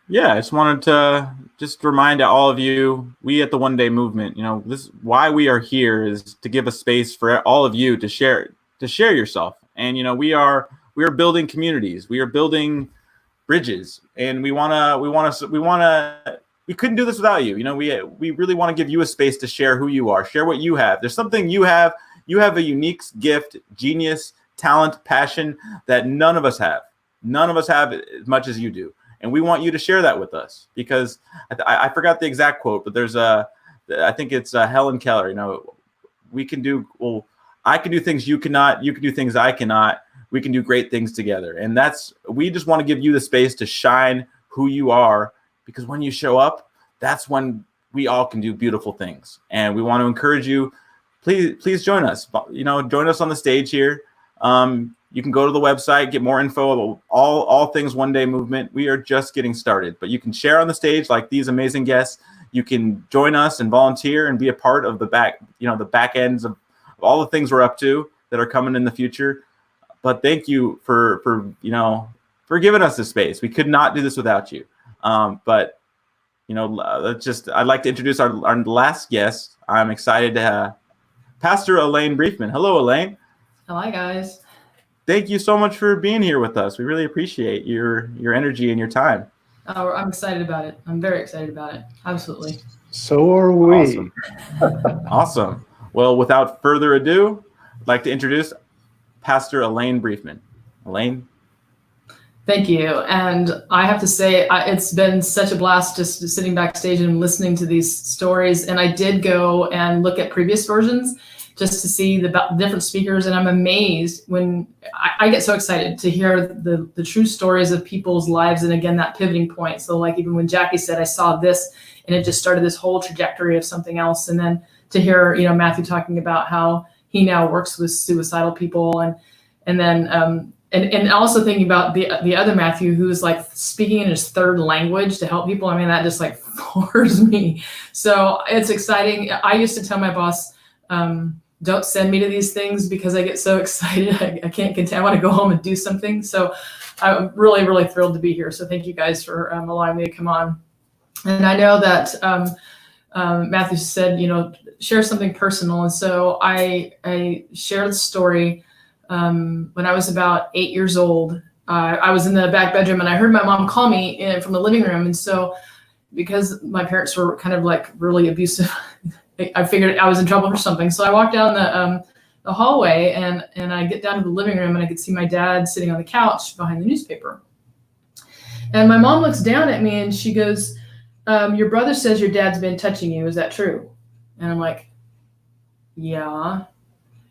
Yeah, I just wanted to remind all of you, we at the One Day Movement, this why we are here is to give a space for all of you to share yourself. And we are building communities, we are building bridges, and we couldn't do this without you. We really want to give you a space to share who you are, share what you have. There's something you have a unique gift, genius, talent, passion that none of us have as much as you do. And we want you to share that with us, because I forgot the exact quote, but there's I think it's Helen Keller. I can do things you cannot. You can do things I cannot. We can do great things together. And we just want to give you the space to shine who you are, because when you show up, that's when we all can do beautiful things. And we want to encourage you. Please join us. Join us on the stage here. You can go to the website, get more info about all things One Day Movement. We are just getting started, but you can share on the stage like these amazing guests. You can join us and volunteer and be a part of the back ends of all the things we're up to that are coming in the future. But thank you for giving us this space. We could not do this without you. I'd like to introduce our last guest. I'm excited to have Pastor Elaine Briefman. Hello, Elaine. Hi, guys. Thank you so much for being here with us. We really appreciate your energy and your time. Oh, I'm excited about it. I'm very excited about it. Absolutely. So are we. Awesome. Awesome. Well, without further ado, I'd like to introduce Pastor Elaine Briefman. Elaine. Thank you. And I have to say, it's been such a blast just sitting backstage and listening to these stories. And I did go and look at previous versions just to see the different speakers. And I'm amazed when I get so excited to hear the true stories of people's lives. And again, that pivoting point. So like even when Jackie said, I saw this and it just started this whole trajectory of something else. And then to hear, Matthew talking about how he now works with suicidal people. And then also thinking about the other Matthew, who's like speaking in his third language to help people. I mean, that just like floors me. So it's exciting. I used to tell my boss, don't send me to these things because I get so excited. I can't contain. I want to go home and do something. So I'm really, really thrilled to be here. So thank you guys for allowing me to come on. And I know that Matthew said, share something personal. And so I shared the story when I was about 8 years old. I was in the back bedroom and I heard my mom call me from the living room. And so because my parents were kind of like really abusive, I figured I was in trouble for something. So I walked down the hallway and I get down to the living room and I could see my dad sitting on the couch behind the newspaper. And my mom looks down at me and she goes, your brother says your dad's been touching you. Is that true? And I'm like, yeah.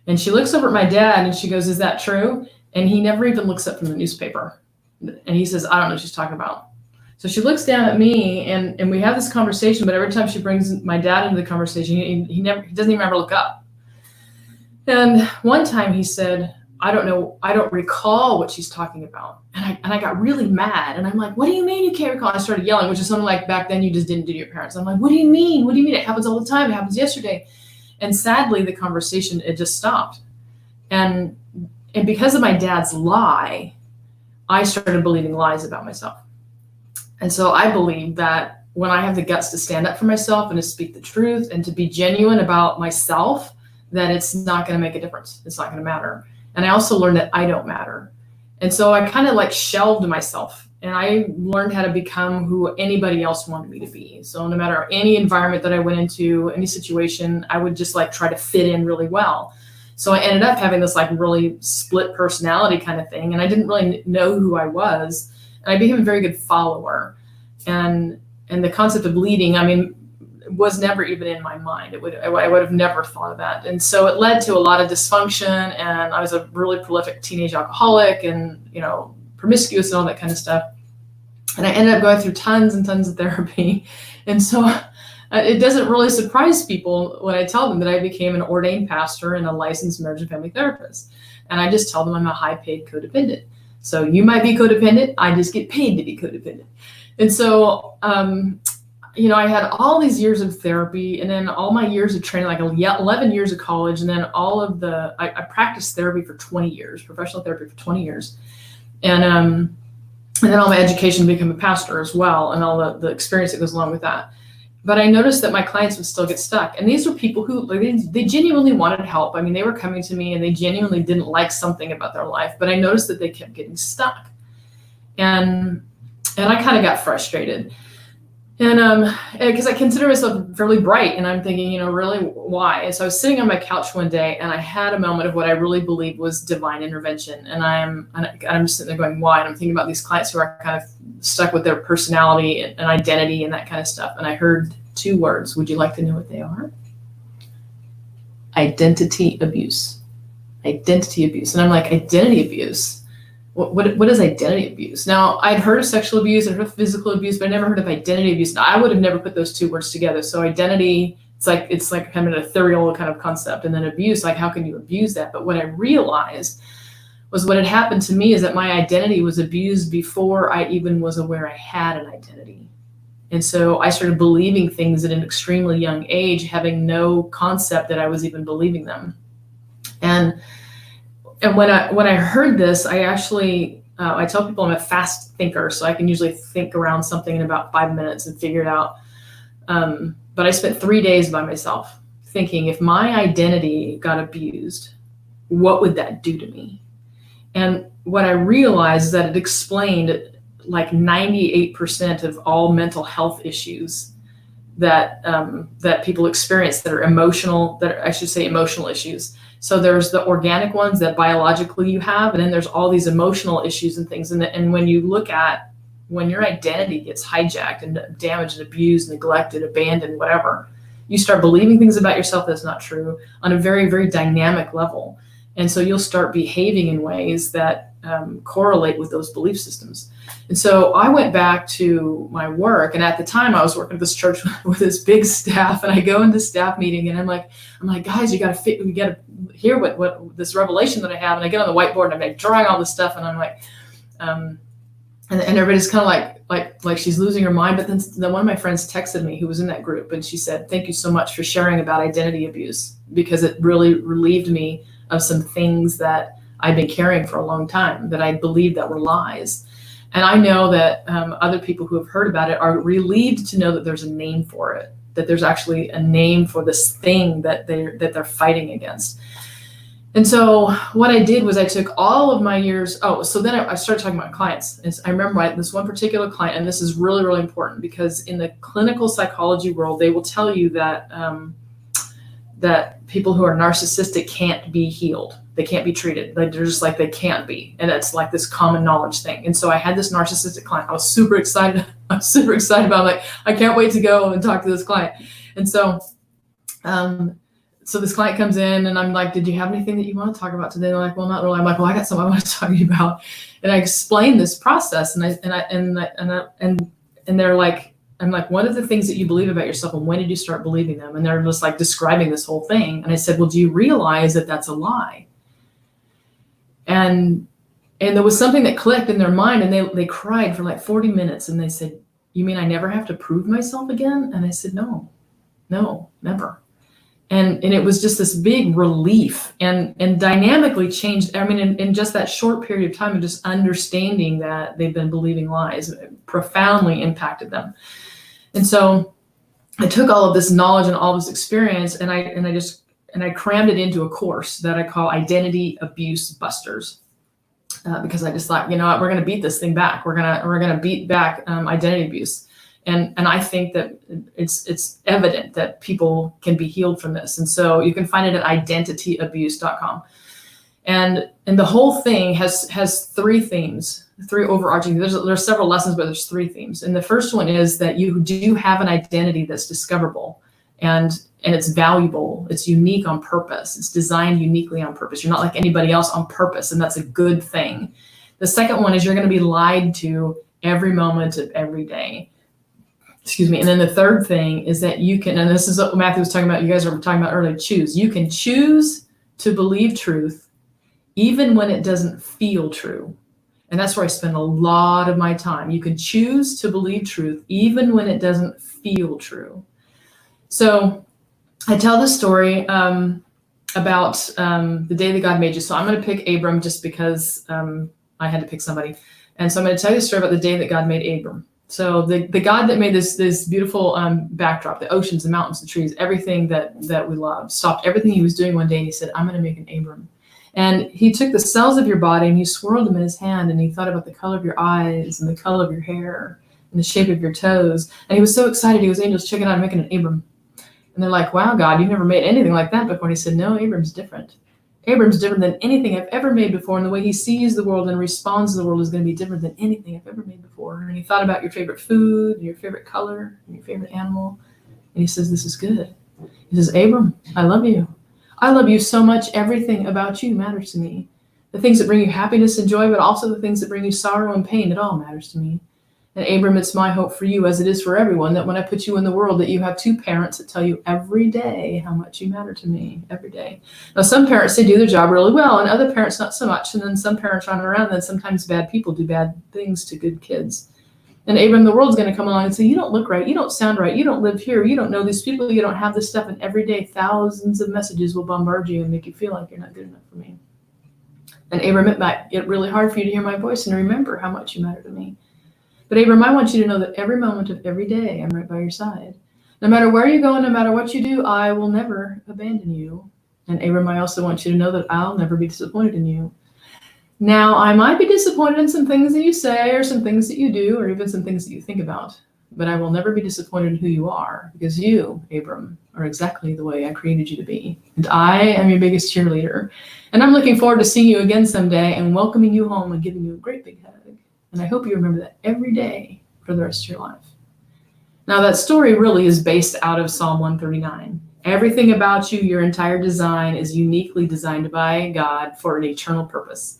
And she looks over at my dad and she goes, is that true? And he never even looks up from the newspaper. And he says, I don't know what she's talking about. So she looks down at me and we have this conversation, but every time she brings my dad into the conversation, he doesn't even ever look up. And one time he said, I don't know, I don't recall what she's talking about. And I got really mad. And I'm like, what do you mean you can't recall? I started yelling, which is something like back then you just didn't do to your parents. I'm like, what do you mean? What do you mean? It happens all the time. It happens yesterday. And sadly, the conversation, it just stopped. And because of my dad's lie, I started believing lies about myself. And so I believe that when I have the guts to stand up for myself and to speak the truth and to be genuine about myself, that it's not going to make a difference. It's not going to matter. And I also learned that I don't matter. And so I kind of like shelved myself and I learned how to become who anybody else wanted me to be. So no matter any environment that I went into, any situation, I would just like try to fit in really well. So I ended up having this like really split personality kind of thing. And I didn't really know who I was. And I became a very good follower. And the concept of leading, I mean, was never even in my mind. I would have never thought of that. And so it led to a lot of dysfunction. And I was a really prolific teenage alcoholic and, promiscuous and all that kind of stuff. And I ended up going through tons and tons of therapy. And so it doesn't really surprise people when I tell them that I became an ordained pastor and a licensed marriage and family therapist. And I just tell them I'm a high-paid codependent. So you might be codependent, I just get paid to be codependent. And so, you know, I had all these years of therapy, and then all my years of training, like 11 years of college, and then all of I practiced therapy for 20 years, professional therapy for 20 years. And then all my education to become a pastor as well, and all the experience that goes along with that. But I noticed that my clients would still get stuck. And these were people who, like, they genuinely wanted help. I mean, they were coming to me and they genuinely didn't like something about their life, but I noticed that they kept getting stuck. And I kind of got frustrated. And because I consider myself fairly bright, and I'm thinking, you know, really, why? And so I was sitting on my couch one day, and I had a moment of what I really believe was divine intervention. And I'm just sitting there going, why? And I'm thinking about these clients who are kind of stuck with their personality and identity and that kind of stuff. And I heard two words. Would you like to know what they are? Identity abuse. Identity abuse. And I'm like, identity abuse? What is identity abuse? Now, I'd heard of sexual abuse, I'd heard of physical abuse, but I never heard of identity abuse. Now, I would have never put those two words together. So identity, it's like kind of an ethereal kind of concept. And then abuse, like, how can you abuse that? But what I realized was what had happened to me is that my identity was abused before I even was aware I had an identity. And so I started believing things at an extremely young age, having no concept that I was even believing them. And when I heard this, I actually, I tell people I'm a fast thinker, so I can usually think around something in about 5 minutes and figure it out. But I spent 3 days by myself thinking, if my identity got abused, what would that do to me? And what I realized is that it explained like 98% of all mental health issues that people experience that are emotional, emotional issues. So there's the organic ones that biologically you have, and then there's all these emotional issues and things. And when you look at when your identity gets hijacked and damaged and abused, neglected, abandoned, whatever, you start believing things about yourself that's not true on a very, very dynamic level. And so you'll start behaving in ways that correlate with those belief systems. And so I went back to my work, and at the time I was working at this church with this big staff, and I go into staff meeting, and I'm like, guys, we got to hear what this revelation that I have. And I get on the whiteboard and I'm like drawing all this stuff, and I'm like, and everybody's kind of like she's losing her mind. But then one of my friends texted me who was in that group, and she said, thank you so much for sharing about identity abuse, because it really relieved me of some things that I've been carrying for a long time that I believed that were lies. And I know that other people who have heard about it are relieved to know that there's a name for it, that there's actually a name for this thing that they're fighting against. And so what I did was I took all of my years. So then I started talking about clients. And I remember this one particular client, and this is really, really important, because in the clinical psychology world, they will tell you that that people who are narcissistic can't be healed. They can't be treated. Like, they're just like, they can't be. And it's like this common knowledge thing. And so I had this narcissistic client. I was super excited. About it. Like, I can't wait to go and talk to this client. And so, so this client comes in, and I'm like, did you have anything that you want to talk about today? They're like, well, not really. I'm like, well, I got something I want to talk to you about. And I explained this process, and they're like, I'm like, what are the things that you believe about yourself, and when did you start believing them? And they're just like describing this whole thing. And I said, well, do you realize that that's a lie? And there was something that clicked in their mind, and they cried for like 40 minutes. And they said, you mean I never have to prove myself again? And I said, no, never. And it was just this big relief, and dynamically changed. I mean, in just that short period of time of just understanding that they've been believing lies, it profoundly impacted them. And so I took all of this knowledge and all this experience, and I crammed it into a course that I call Identity Abuse Busters, because I just thought, you know what, we're going to beat this thing back. We're gonna beat back identity abuse, and I think that it's evident that people can be healed from this. And so you can find it at identityabuse.com, and the whole thing has three themes. Three overarching. There's several lessons, but there's three themes. And the first one is that you do have an identity that's discoverable, and it's valuable. It's unique on purpose. It's designed uniquely on purpose. You're not like anybody else on purpose, and that's a good thing. The second one is you're going to be lied to every moment of every day. Excuse me. And then the third thing is that you can, and this is what Matthew was talking about, you guys were talking about earlier, choose. You can choose to believe truth even when it doesn't feel true. And that's where I spend a lot of my time. You can choose to believe truth even when it doesn't feel true. So I tell this story about the day that God made you. So I'm going to pick Abram just because I had to pick somebody. And so I'm going to tell you a story about the day that God made Abram. So the God that made this beautiful backdrop, the oceans, the mountains, the trees, everything that we love, stopped everything he was doing one day and he said, I'm going to make an Abram. And he took the cells of your body and he swirled them in his hand and he thought about the color of your eyes and the color of your hair and the shape of your toes. And he was so excited. He was, angels, check it out, I'm making an Abram. And they're like, wow, God, you've never made anything like that before. And he said, no, Abram's different. Abram's different than anything I've ever made before. And the way he sees the world and responds to the world is going to be different than anything I've ever made before. And he thought about your favorite food, and your favorite color, and your favorite animal. And he says, this is good. He says, Abram, I love you. I love you so much. Everything about you matters to me. The things that bring you happiness and joy, but also the things that bring you sorrow and pain, it all matters to me. And Abram, it's my hope for you, as it is for everyone, that when I put you in the world, that you have two parents that tell you every day how much you matter to me, every day. Now, some parents, they do their job really well, and other parents not so much. And then some parents run around, and then sometimes bad people do bad things to good kids. And Abram, the world's going to come along and say, you don't look right, you don't sound right, you don't live here, you don't know these people, you don't have this stuff. And every day, thousands of messages will bombard you and make you feel like you're not good enough for me. And Abram, it might get really hard for you to hear my voice and remember how much you matter to me. But Abram, I want you to know that every moment of every day, I'm right by your side. No matter where you go, no matter what you do, I will never abandon you. And Abram, I also want you to know that I'll never be disappointed in you. Now, I might be disappointed in some things that you say or some things that you do or even some things that you think about, but I will never be disappointed in who you are, because you, Abram, are exactly the way I created you to be. And I am your biggest cheerleader. And I'm looking forward to seeing you again someday and welcoming you home and giving you a great big hug. And I hope you remember that every day for the rest of your life. Now, that story really is based out of Psalm 139. Everything about you, your entire design, is uniquely designed by God for an eternal purpose.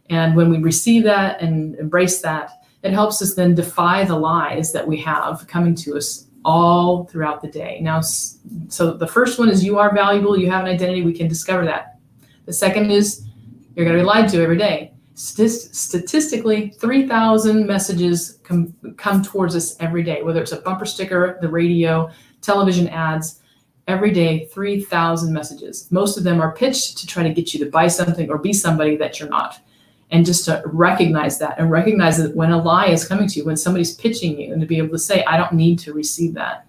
And when we receive that and embrace that, it helps us then defy the lies that we have coming to us all throughout the day. Now, so the first one is you are valuable, you have an identity, we can discover that. The second is you're going to be lied to every day. Statistically, 3,000 messages come towards us every day, whether it's a bumper sticker, the radio, television ads. Every day, 3,000 messages. Most of them are pitched to try to get you to buy something or be somebody that you're not. And just to recognize that and recognize that when a lie is coming to you, when somebody's pitching you, and to be able to say, I don't need to receive that.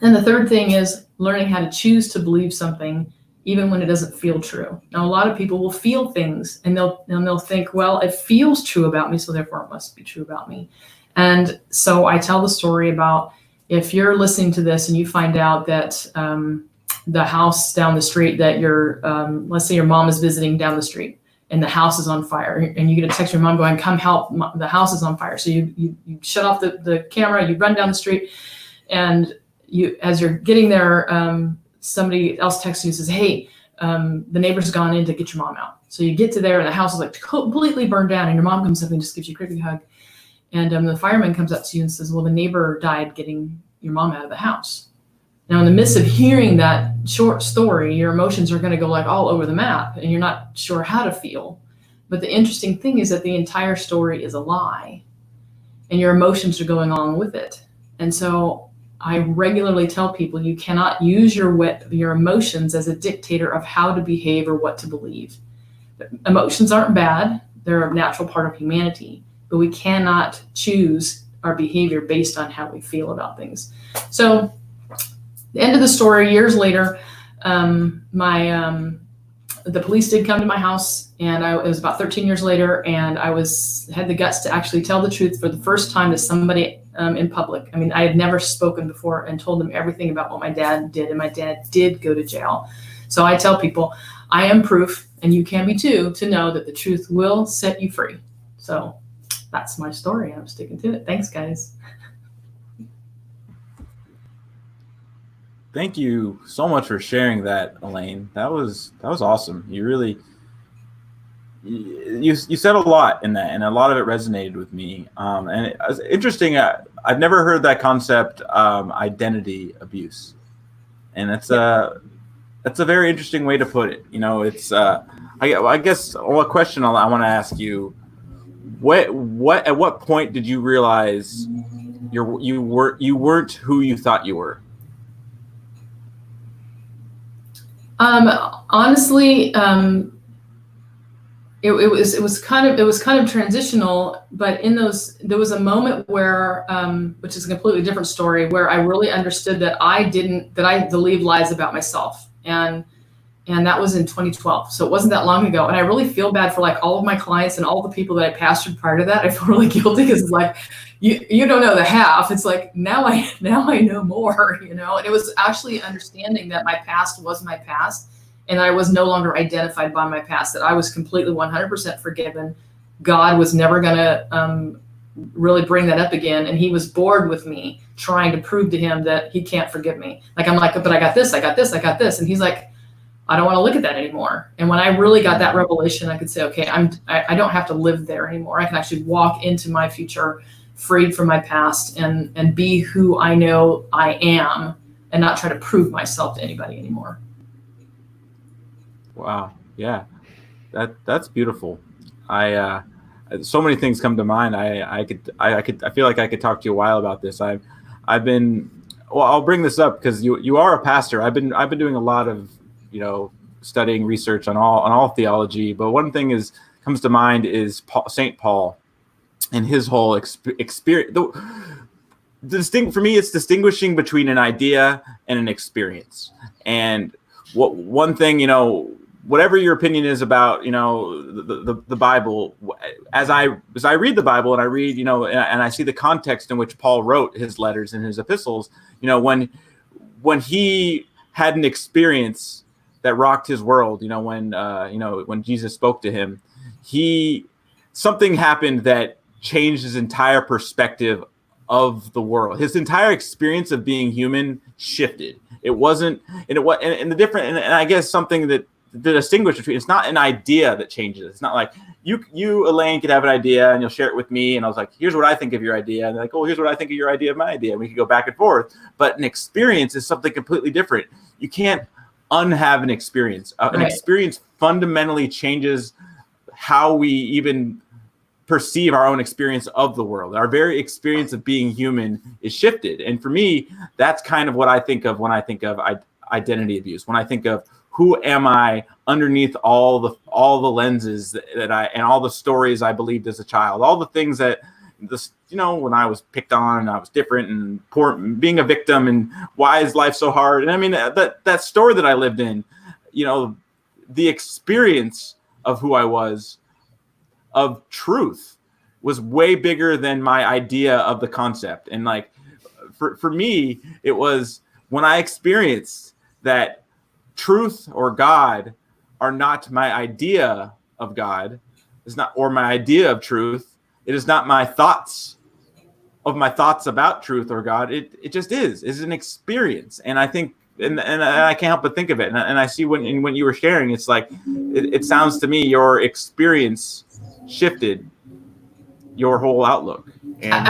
And the third thing is learning how to choose to believe something even when it doesn't feel true. Now, a lot of people will feel things and they'll think, well, it feels true about me, so therefore it must be true about me. And so I tell the story about if you're listening to this and you find out that the house down the street that let's say your mom is visiting down the street and the house is on fire, and you get a text from your mom going, come help, the house is on fire. So you shut off the camera, you run down the street, and as you're getting there, somebody else texts you and says, hey, the neighbor's gone in to get your mom out. So you get to there and the house is like completely burned down, and your mom comes up and just gives you a great big hug. And the fireman comes up to you and says, well, the neighbor died getting your mom out of the house. Now, in the midst of hearing that short story, your emotions are going to go like all over the map and you're not sure how to feel. But the interesting thing is that the entire story is a lie and your emotions are going along with it. And so I regularly tell people you cannot use your emotions as a dictator of how to behave or what to believe. Emotions aren't bad. They're a natural part of humanity, but we cannot choose our behavior based on how we feel about things. So the end of the story, years later, the police did come to my house, and it was about 13 years later, and I had the guts to actually tell the truth for the first time to somebody in public. I mean, I had never spoken before and told them everything about what my dad did, and my dad did go to jail. So I tell people, I am proof, and you can be too, to know that the truth will set you free. So that's my story. I'm sticking to it. Thanks, guys. Thank you so much for sharing that, Elaine. That was awesome. You really you said a lot in that, and a lot of it resonated with me. And it was interesting. I've never heard that concept, identity abuse, and that's a very interesting way to put it. You know, it's I guess a question I want to ask you: what at what point did you realize you weren't who you thought you were? Honestly, it was kind of transitional, but there was a moment where, which is a completely different story, where I really understood that I believed lies about myself, and that was in 2012. So it wasn't that long ago, and I really feel bad for like all of my clients and all the people that I pastored prior to that. I feel really guilty because it's like you don't know the half. It's like now I know more, you know. And it was actually understanding that my past was my past. And I was no longer identified by my past, that I was completely 100% forgiven. God was never going to really bring that up again. And he was bored with me trying to prove to him that he can't forgive me. Like, I'm like, but I got this, I got this, I got this. And he's like, I don't want to look at that anymore. And when I really got that revelation, I could say, okay, I don't have to live there anymore. I can actually walk into my future freed from my past and be who I know I am and not try to prove myself to anybody anymore. Wow. Yeah, that's beautiful. So many things come to mind. I feel like I could talk to you a while about this. I've been, well, I'll bring this up because you are a pastor. I've been doing a lot of, you know, studying research on all theology. But one thing comes to mind is St. Paul and his whole experience. For me, it's distinguishing between an idea and an experience. And one thing, you know, whatever your opinion is about, you know, the Bible, as I read the Bible and I read, you know, and I see the context in which Paul wrote his letters and his epistles, you know, when he had an experience that rocked his world, you know, when Jesus spoke to him, something happened that changed his entire perspective of the world. His entire experience of being human shifted. It wasn't, and the different, and I guess something that the distinguish between, it's not an idea that changes. It's not like you Elaine could have an idea and you'll share it with me, and I was like, here's what I think of your idea, and they're like, oh, here's what I think of your idea of my idea, and we could go back and forth. But an experience is something completely different. You can't unhave an experience. An experience fundamentally changes how we even perceive our own experience of the world. Our very experience of being human is shifted. And for me, that's kind of what I think of when I think of identity abuse. When I think of who am I underneath all the lenses that I, and all the stories I believed as a child, all the things that you know, when I was picked on and I was different and poor, being a victim, and why is life so hard? And I mean, that story that I lived in, you know, the experience of who I was, of truth, was way bigger than my idea of the concept. And like, for me, it was when I experienced that truth or God are not my idea of God, is not, or my idea of truth. It is not my thoughts about truth or God. It just is. It's an experience. And I think, and I can't help but think of it. And I see when you were sharing, it's like, it sounds to me your experience shifted your whole outlook. And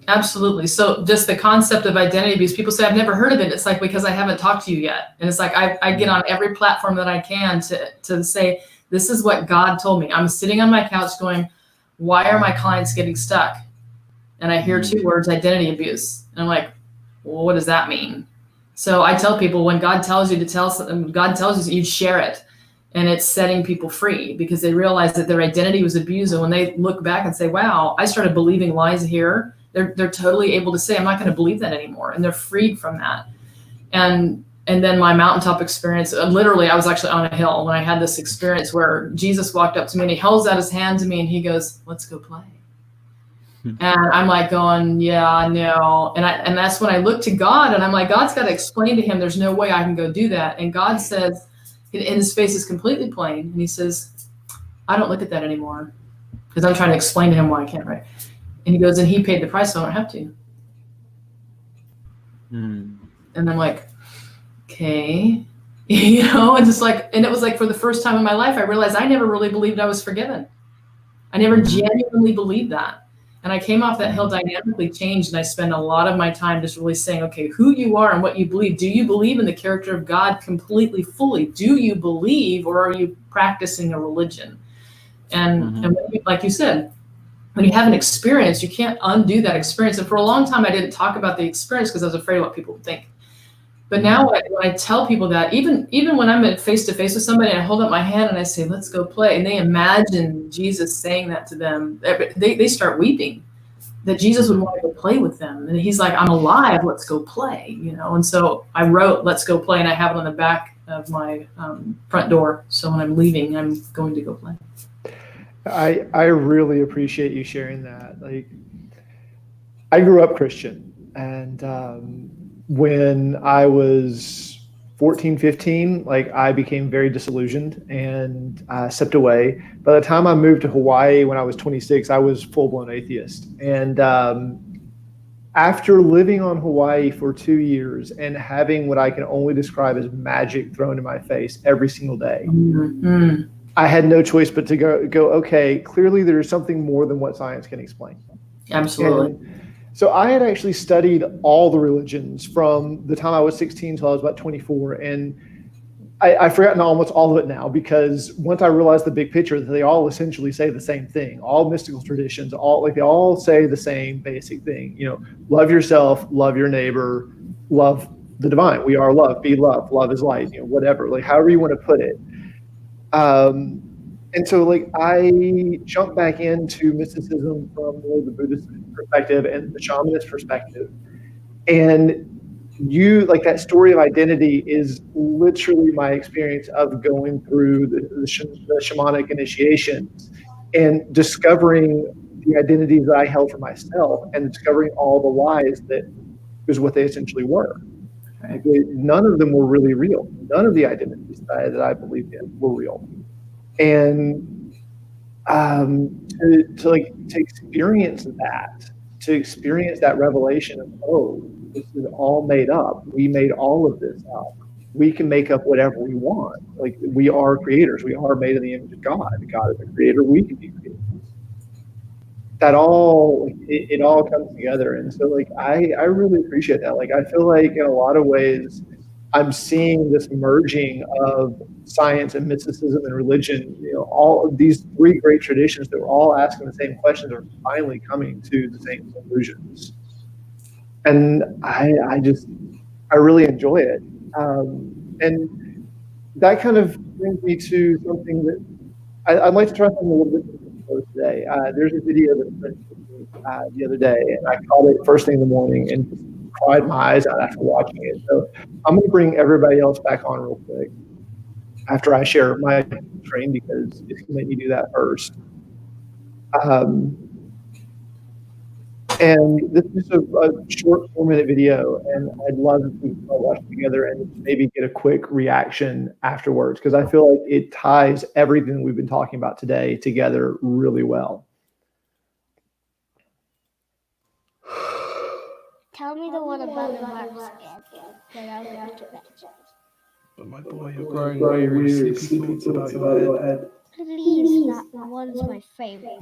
absolutely. So just the concept of identity abuse, people say, I've never heard of it. It's like, because I haven't talked to you yet. And it's like, I get on every platform that I can to say, this is what God told me. I'm sitting on my couch going, why are my clients getting stuck? And I hear two words, identity abuse. And I'm like, well, what does that mean? So I tell people, when God tells you to tell something, God tells you share it. And it's setting people free because they realize that their identity was abused. And when they look back and say, wow, I started believing lies here, they're totally able to say, I'm not going to believe that anymore. And they're freed from that. And then my mountaintop experience, literally, I was actually on a hill when I had this experience where Jesus walked up to me and he holds out his hand to me and he goes, let's go play. And I'm like going, yeah, no. And that's when I look to God and I'm like, God's got to explain to him, there's no way I can go do that. And God says, and his face is completely plain. And he says, I don't look at that anymore because I'm trying to explain to him why I can't, right? And he goes, and he paid the price, so I don't have to. And I'm like, okay. You know, and just like, and it was like for the first time in my life, I realized I never really believed I was forgiven. I never genuinely believed that. And I came off that hill dynamically changed, and I spent a lot of my time just really saying, okay, who you are and what you believe. Do you believe in the character of God completely, fully? Do you believe, or are you practicing a religion? And when you, like you said, when you have an experience, you can't undo that experience. And for a long time, I didn't talk about the experience because I was afraid of what people would think. But now when I tell people that, even when I'm face to face with somebody, and I hold up my hand and I say, let's go play, and they imagine Jesus saying that to them, they start weeping, that Jesus would want to go play with them. And he's like, I'm alive, let's go play, you know? And so I wrote, let's go play, and I have it on the back of my front door. So when I'm leaving, I'm going to go play. I really appreciate you sharing that. Like, I grew up Christian, and when I was 14, 15, like, I became very disillusioned and stepped away. By the time I moved to Hawaii when I was 26, I was full-blown atheist. And after living on Hawaii for 2 years and having what I can only describe as magic thrown in my face every single day, I had no choice but to go, okay, clearly there's something more than what science can explain. Absolutely. And so I had actually studied all the religions from the time I was 16 till I was about 24. And I've forgotten almost all of it now, because once I realized the big picture, that they all essentially say the same thing. All mystical traditions, they all say the same basic thing. You know, love yourself, love your neighbor, love the divine. We are love, be love, love is light, you know, whatever, like however you want to put it. And so, like, I jumped back into mysticism from more the Buddhist perspective and the shamanist perspective. And like, that story of identity is literally my experience of going through the shamanic initiations and discovering the identities that I held for myself, and discovering all the lies that is what they essentially were. Like, none of them were really real. None of the identities that I believed in were real. And to experience that revelation of, oh, this is all made up. We made all of this up. We can make up whatever we want. Like, we are creators. We are made in the image of God. God is a creator. We can be creators. That all, it all comes together. And so, like, I really appreciate that. Like, I feel like in a lot of ways, I'm seeing this merging of science and mysticism and religion. You know, all of these three great traditions that were all asking the same questions are finally coming to the same conclusions. And I really enjoy it. And that kind of brings me to something that I'd like to try something a little bit different today. There's a video that I sent the other day, and I caught it first thing in the morning and just cried my eyes out after watching it. So I'm going to bring everybody else back on real quick after I share my screen, because it's going to make me do that first. And this is a short 4-minute video, and I'd love if we could all watch it together and maybe get a quick reaction afterwards, because I feel like it ties everything we've been talking about today together really well. Tell me the one about the marks again, then I'll go to bed. But my boy, you're growing weary, sleepy thoughts about your head. Please, that one's my favorite.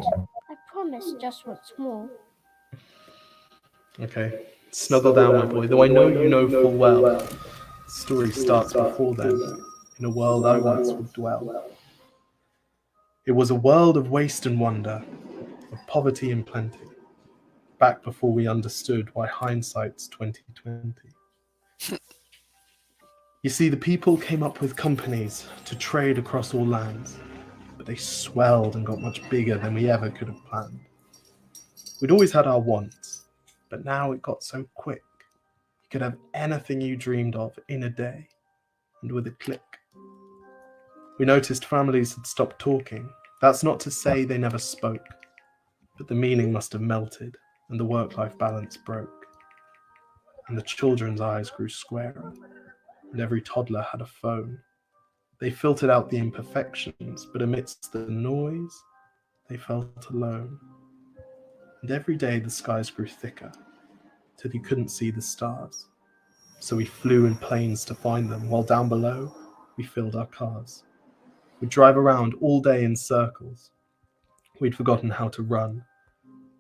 I promise, just once more. Okay, snuggle down, my boy, though I know you know full well. The story starts before then, in a world I once would dwell. It was a world of waste and wonder, of poverty and plenty, back before we understood why hindsight's 2020. You see, the people came up with companies to trade across all lands, but they swelled and got much bigger than we ever could have planned. We'd always had our wants, but now it got so quick. You could have anything you dreamed of in a day, and with a click. We noticed families had stopped talking. That's not to say they never spoke, but the meaning must have melted, and the work-life balance broke. And the children's eyes grew squarer, and every toddler had a phone. They filtered out the imperfections, but amidst the noise, they felt alone. And every day the skies grew thicker, till you couldn't see the stars. So we flew in planes to find them, while down below, we filled our cars. We'd drive around all day in circles. We'd forgotten how to run.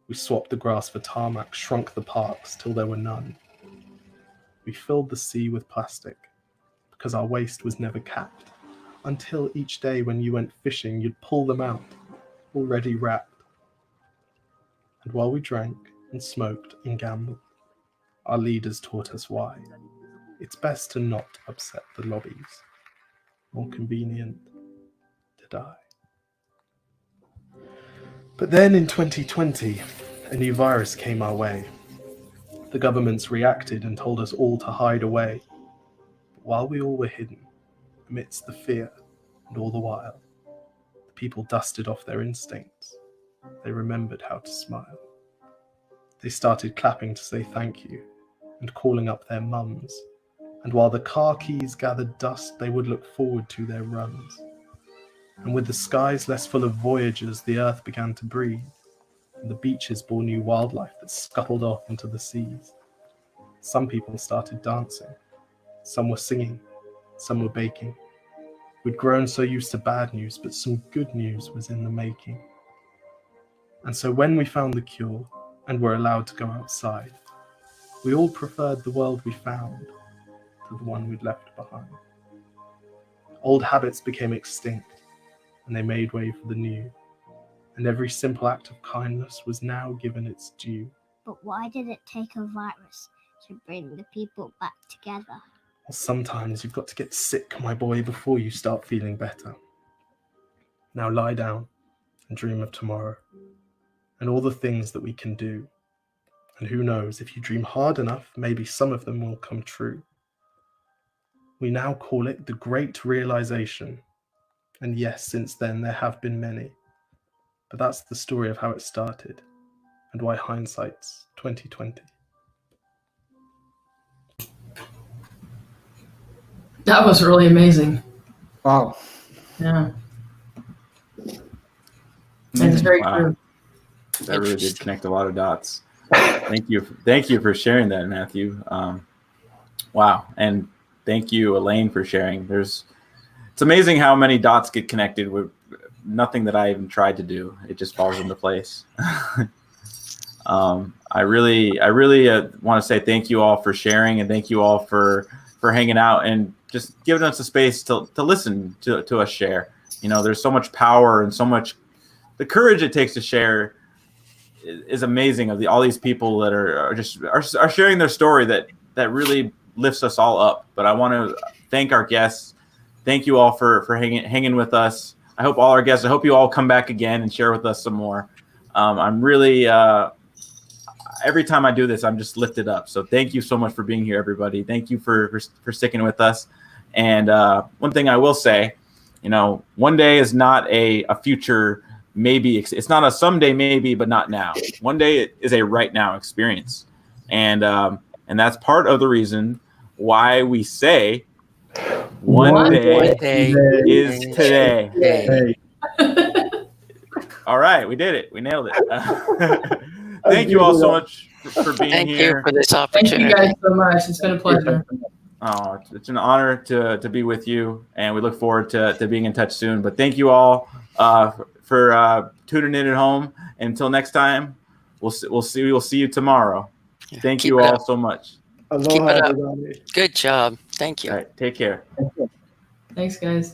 We swapped the grass for tarmac, shrunk the parks till there were none. We filled the sea with plastic because our waste was never capped, until each day when you went fishing, you'd pull them out, already wrapped. And while we drank and smoked and gambled, our leaders taught us why. It's best to not upset the lobbies. More convenient to die. But then in 2020, a new virus came our way. The governments reacted and told us all to hide away. But while we all were hidden, amidst the fear and all the while, the people dusted off their instincts. They remembered how to smile. They started clapping to say thank you and calling up their mums. And while the car keys gathered dust, they would look forward to their runs. And with the skies less full of voyagers, the earth began to breathe, and the beaches bore new wildlife that scuttled off into the seas. Some people started dancing. Some were singing. Some were baking. We'd grown so used to bad news, but some good news was in the making. And so when we found the cure and were allowed to go outside, we all preferred the world we found to the one we'd left behind. Old habits became extinct, and they made way for the new. And every simple act of kindness was now given its due. But why did it take a virus to bring the people back together? Well, sometimes you've got to get sick, my boy, before you start feeling better. Now lie down and dream of tomorrow and all the things that we can do. And who knows, if you dream hard enough, maybe some of them will come true. We now call it the Great Realization. And yes, since then there have been many. But that's the story of how it started and why hindsight's 2020. That was really amazing. Wow. Yeah. And it's very Wow. true. That really did connect a lot of dots. Thank you for sharing that, Matthew. Wow. And thank you, Elaine, for sharing. It's amazing how many dots get connected with nothing that I even tried to do. It just falls into place. I really want to say thank you all for sharing, and thank you all for hanging out and just giving us a space to listen to us share. You know, there's so much power and so much, the courage it takes to share is amazing. Of all these people that are sharing their story that really lifts us all up. But I want to thank our guests. Thank you all for hanging with us. I hope all our guests, I hope you all come back again and share with us some more. I'm really, every time I do this, I'm just lifted up. So thank you so much for being here, everybody. Thank you for sticking with us. And one thing I will say, you know, one day is not a future maybe. It's not a someday maybe, but not now. One day it is a right now experience. And that's part of the reason why we say one day is today. Hey. All right, we did it. We nailed it. Thank you all so much for being here. Thank you for this Thank opportunity. you guys so much. It's been a pleasure. Oh, it's an honor to be with you, and we look forward to being in touch soon. But thank you all for tuning in at home. Until next time, we'll see you tomorrow. Thank Keep you it all up. so much. Aloha, it up. everybody. Good job. Thank you. All right, take care. Thanks, guys.